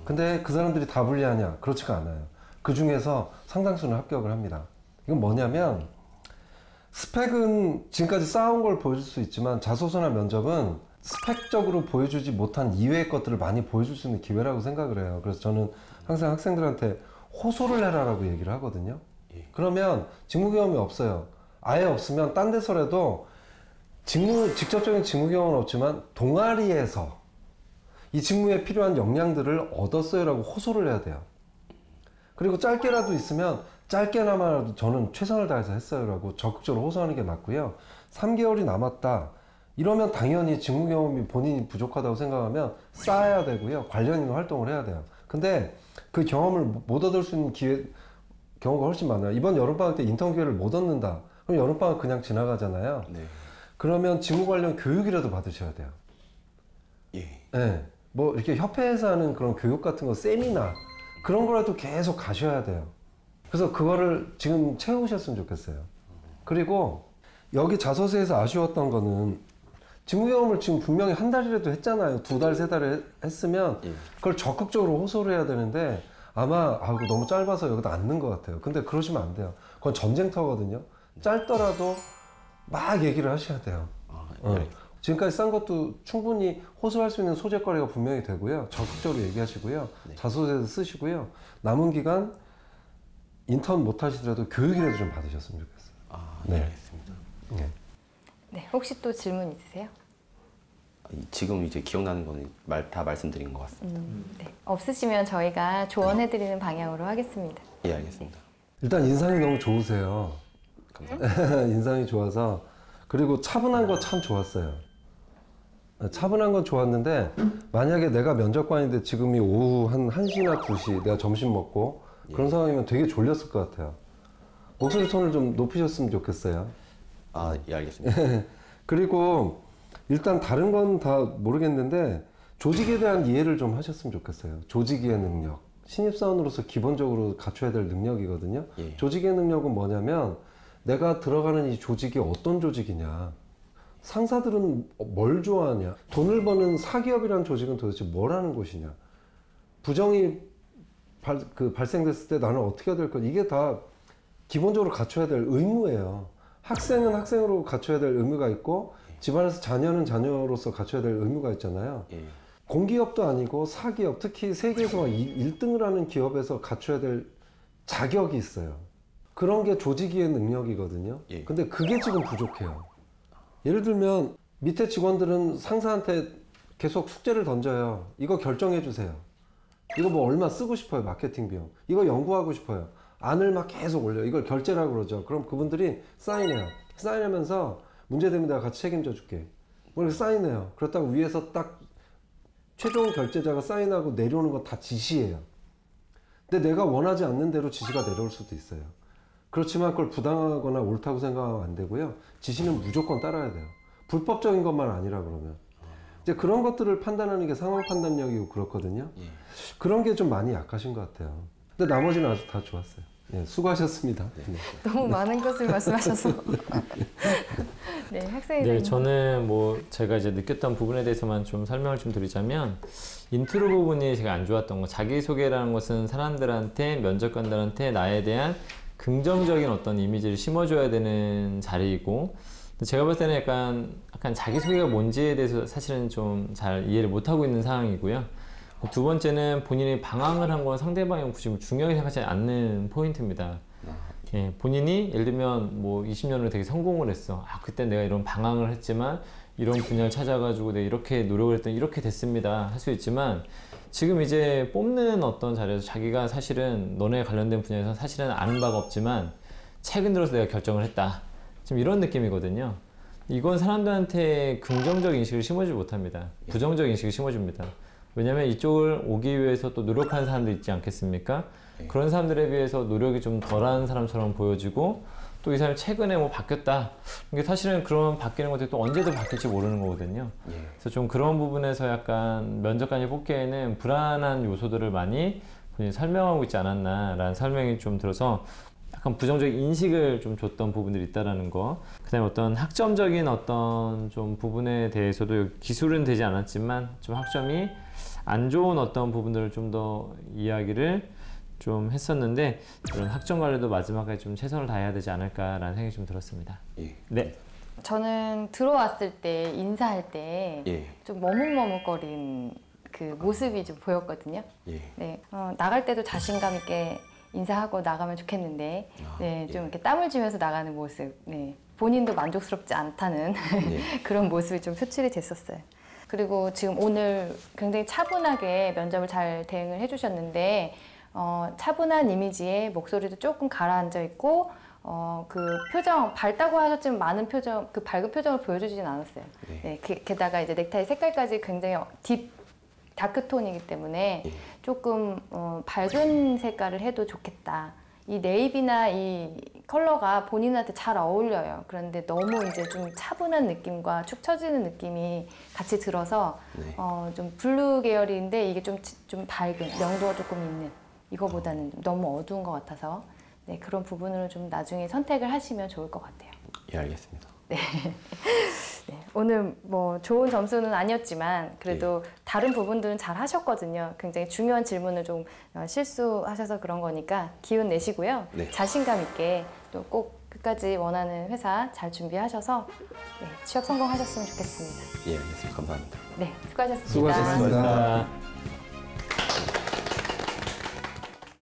Speaker 16: 근데 그 사람들이 다 불리하냐? 그렇지가 않아요. 그 중에서 상당수는 합격을 합니다. 이건 뭐냐면 스펙은 지금까지 쌓아온 걸 보여줄 수 있지만 자소서나 면접은 스펙적으로 보여주지 못한 이외의 것들을 많이 보여줄 수 있는 기회라고 생각을 해요. 그래서 저는 항상 학생들한테 호소를 해라라고 얘기를 하거든요. 그러면 직무 경험이 없어요. 아예 없으면 딴 데서라도 직접적인 직무 경험은 없지만 동아리에서 이 직무에 필요한 역량들을 얻었어요라고 호소를 해야 돼요. 그리고 짧게라도 있으면 짧게나마라도 저는 최선을 다해서 했어요라고 적극적으로 호소하는 게 맞고요. 3개월이 남았다. 이러면 당연히 직무 경험이 본인이 부족하다고 생각하면 쌓아야 되고요. 관련 있는 활동을 해야 돼요. 근데 그 경험을 못 얻을 수 있는 경우가 훨씬 많아요. 이번 여름방학 때 인턴 기회를 못 얻는다. 그럼 여름방학 그냥 지나가잖아요. 그러면 직무 관련 교육이라도 받으셔야 돼요. 네. 뭐 이렇게 협회에서 하는 그런 교육 같은 거, 세미나 그런 거라도 계속 가셔야 돼요. 그래서 그거를 지금 채우셨으면 좋겠어요. 그리고 여기 자소서에서 아쉬웠던 거는 직무 경험을 지금 분명히 한 달이라도 했잖아요. 2달, 3달 했으면 그걸 적극적으로 호소를 해야 되는데 아마 너무 짧아서 여기다 안 넣은 것 같아요. 근데 그러시면 안 돼요. 그건 전쟁터거든요. 짧더라도 막 얘기를 하셔야 돼요. 지금까지 싼 것도 충분히 호소할 수 있는 소재거리가 분명히 되고요. 적극적으로 얘기하시고요. 자소서에서 쓰시고요. 남은 기간 인턴 못 하시더라도 교육이라도 좀 받으셨으면 좋겠어요.
Speaker 14: 네, 알겠습니다.
Speaker 13: 네, 혹시 또 질문 있으세요?
Speaker 14: 지금 이제 기억나는 거는 다 말씀드린 것 같습니다.
Speaker 13: 네. 없으시면 저희가 조언해드리는 방향으로 하겠습니다.
Speaker 14: 예, 알겠습니다.
Speaker 16: 일단 인상이 너무 좋으세요.
Speaker 14: 감사합니다.
Speaker 16: 인상이 좋아서 그리고 차분한 거 참 좋았어요. 차분한 건 좋았는데 만약에 내가 면접관인데 지금이 오후 한 1시나 2시 내가 점심 먹고 그런 상황이면 되게 졸렸을 것 같아요. 목소리 톤을 좀 높이셨으면 좋겠어요.
Speaker 14: 예, 알겠습니다.
Speaker 16: 그리고 일단 다른 건 다 모르겠는데 조직에 대한 이해를 좀 하셨으면 좋겠어요. 조직의 능력. 신입사원으로서 기본적으로 갖춰야 될 능력이거든요. 조직의 능력은 뭐냐면 내가 들어가는 이 조직이 어떤 조직이냐. 상사들은 뭘 좋아하냐. 돈을 버는 사기업이라는 조직은 도대체 뭘 하는 곳이냐. 부정이 발생됐을 때 나는 어떻게 해야 될 것. 이게 다 기본적으로 갖춰야 될 의무예요. 학생은 학생으로 갖춰야 될 의무가 있고 집안에서 자녀는 자녀로서 갖춰야 될 의무가 있잖아요. 공기업도 아니고 사기업, 특히 세계에서 1등을 하는 기업에서 갖춰야 될 자격이 있어요. 그런 게 조직이의 능력이거든요. 근데 그게 지금 부족해요. 예를 들면 밑에 직원들은 상사한테 계속 숙제를 던져요. 이거 결정해 주세요. 이거 뭐 얼마 쓰고 싶어요, 마케팅 비용. 이거 연구하고 싶어요. 안을 막 계속 올려요. 이걸 결제라고 그러죠. 그럼 그분들이 사인해요. 사인하면서 문제되면 내가 같이 책임져 줄게. 뭐 이렇게 사인해요. 그렇다고 위에서 딱 최종 결제자가 사인하고 내려오는 건 다 지시예요. 근데 내가 원하지 않는 대로 지시가 내려올 수도 있어요. 그렇지만 그걸 부당하거나 옳다고 생각하면 안 되고요. 지시는 무조건 따라야 돼요. 불법적인 것만 아니라 그러면. 이제 그런 것들을 판단하는 게 상황 판단력이고 그렇거든요. 그런 게 좀 많이 약하신 것 같아요. 근데 나머지는 아주 다 좋았어요. 예, 수고하셨습니다. 네.
Speaker 13: 너무 많은 것을 말씀하셔서. 네, 학생회장님.
Speaker 15: 네, 저는 뭐 제가 이제 느꼈던 부분에 대해서만 좀 설명을 좀 드리자면 인트로 부분이 제가 안 좋았던 거. 자기소개라는 것은 사람들한테, 면접관들한테 나에 대한 긍정적인 어떤 이미지를 심어줘야 되는 자리이고, 제가 볼 때는 약간 자기소개가 뭔지에 대해서 사실은 좀 잘 이해를 못하고 있는 상황이고요. 두 번째는 본인이 방황을 한 건 상대방이 굳이 중요하게 생각하지 않는 포인트입니다. 예, 본인이 예를 들면 뭐 20년을 되게 성공을 했어. 아, 그때 내가 이런 방황을 했지만 이런 분야를 찾아가지고 내가 이렇게 노력을 했더니 이렇게 됐습니다. 할 수 있지만 지금 이제 뽑는 어떤 자리에서 자기가 사실은 너네 관련된 분야에서 사실은 아는 바가 없지만 최근 들어서 내가 결정을 했다. 지금 이런 느낌이거든요. 이건 사람들한테 긍정적 인식을 심어주지 못합니다. 부정적 인식을 심어줍니다. 왜냐면 이쪽을 오기 위해서 또 노력하는 사람도 있지 않겠습니까? 그런 사람들에 비해서 노력이 좀 덜한 사람처럼 보여지고 또 이 사람이 최근에 뭐 바뀌었다. 이게 사실은 그런 바뀌는 것들이 또 언제도 바뀔지 모르는 거거든요. 그래서 좀 그런 부분에서 약간 면접관이 뽑기에는 불안한 요소들을 많이 설명하고 있지 않았나라는 설명이 좀 들어서 약간 부정적인 인식을 좀 줬던 부분들이 있다라는 거. 그다음에 어떤 학점적인 어떤 좀 부분에 대해서도 기술은 되지 않았지만 좀 학점이 안 좋은 어떤 부분들을 좀 더 이야기를 좀 했었는데 그런 학점 관리도 마지막까지 좀 최선을 다해야 되지 않을까라는 생각이 좀 들었습니다. 네.
Speaker 13: 저는 들어왔을 때 인사할 때 좀 머뭇머뭇거린 그 모습이 좀 보였거든요. 네, 나갈 때도 자신감 있게 인사하고 나가면 좋겠는데, 네, 좀 이렇게 땀을 쥐면서 나가는 모습, 네, 본인도 만족스럽지 않다는 그런 모습이 좀 표출이 됐었어요. 그리고 지금 오늘 굉장히 차분하게 면접을 잘 대응을 해주셨는데, 차분한 이미지에 목소리도 조금 가라앉아 있고, 그 표정, 밝다고 하셨지만 많은 표정, 그 밝은 표정을 보여주진 않았어요. 네, 게다가 이제 넥타이 색깔까지 굉장히 다크톤이기 때문에 조금 밝은 색깔을 해도 좋겠다. 이 네이비나 이 컬러가 본인한테 잘 어울려요. 그런데 너무 이제 좀 차분한 느낌과 축 처지는 느낌이 같이 들어서 좀 블루 계열인데 이게 좀 밝은, 명도가 조금 있는 이거보다는 너무 어두운 것 같아서 네, 그런 부분으로 좀 나중에 선택을 하시면 좋을 것 같아요.
Speaker 14: 예, 알겠습니다.
Speaker 13: 네. 네, 오늘 뭐 좋은 점수는 아니었지만 그래도 다른 부분들은 잘 하셨거든요. 굉장히 중요한 질문을 좀 실수하셔서 그런 거니까 기운 내시고요. 자신감 있게 또 꼭 끝까지 원하는 회사 잘 준비하셔서 취업 성공하셨으면 좋겠습니다.
Speaker 14: 예, 알겠습니다. 감사합니다.
Speaker 13: 네, 수고하셨습니다.
Speaker 16: 수고하셨습니다.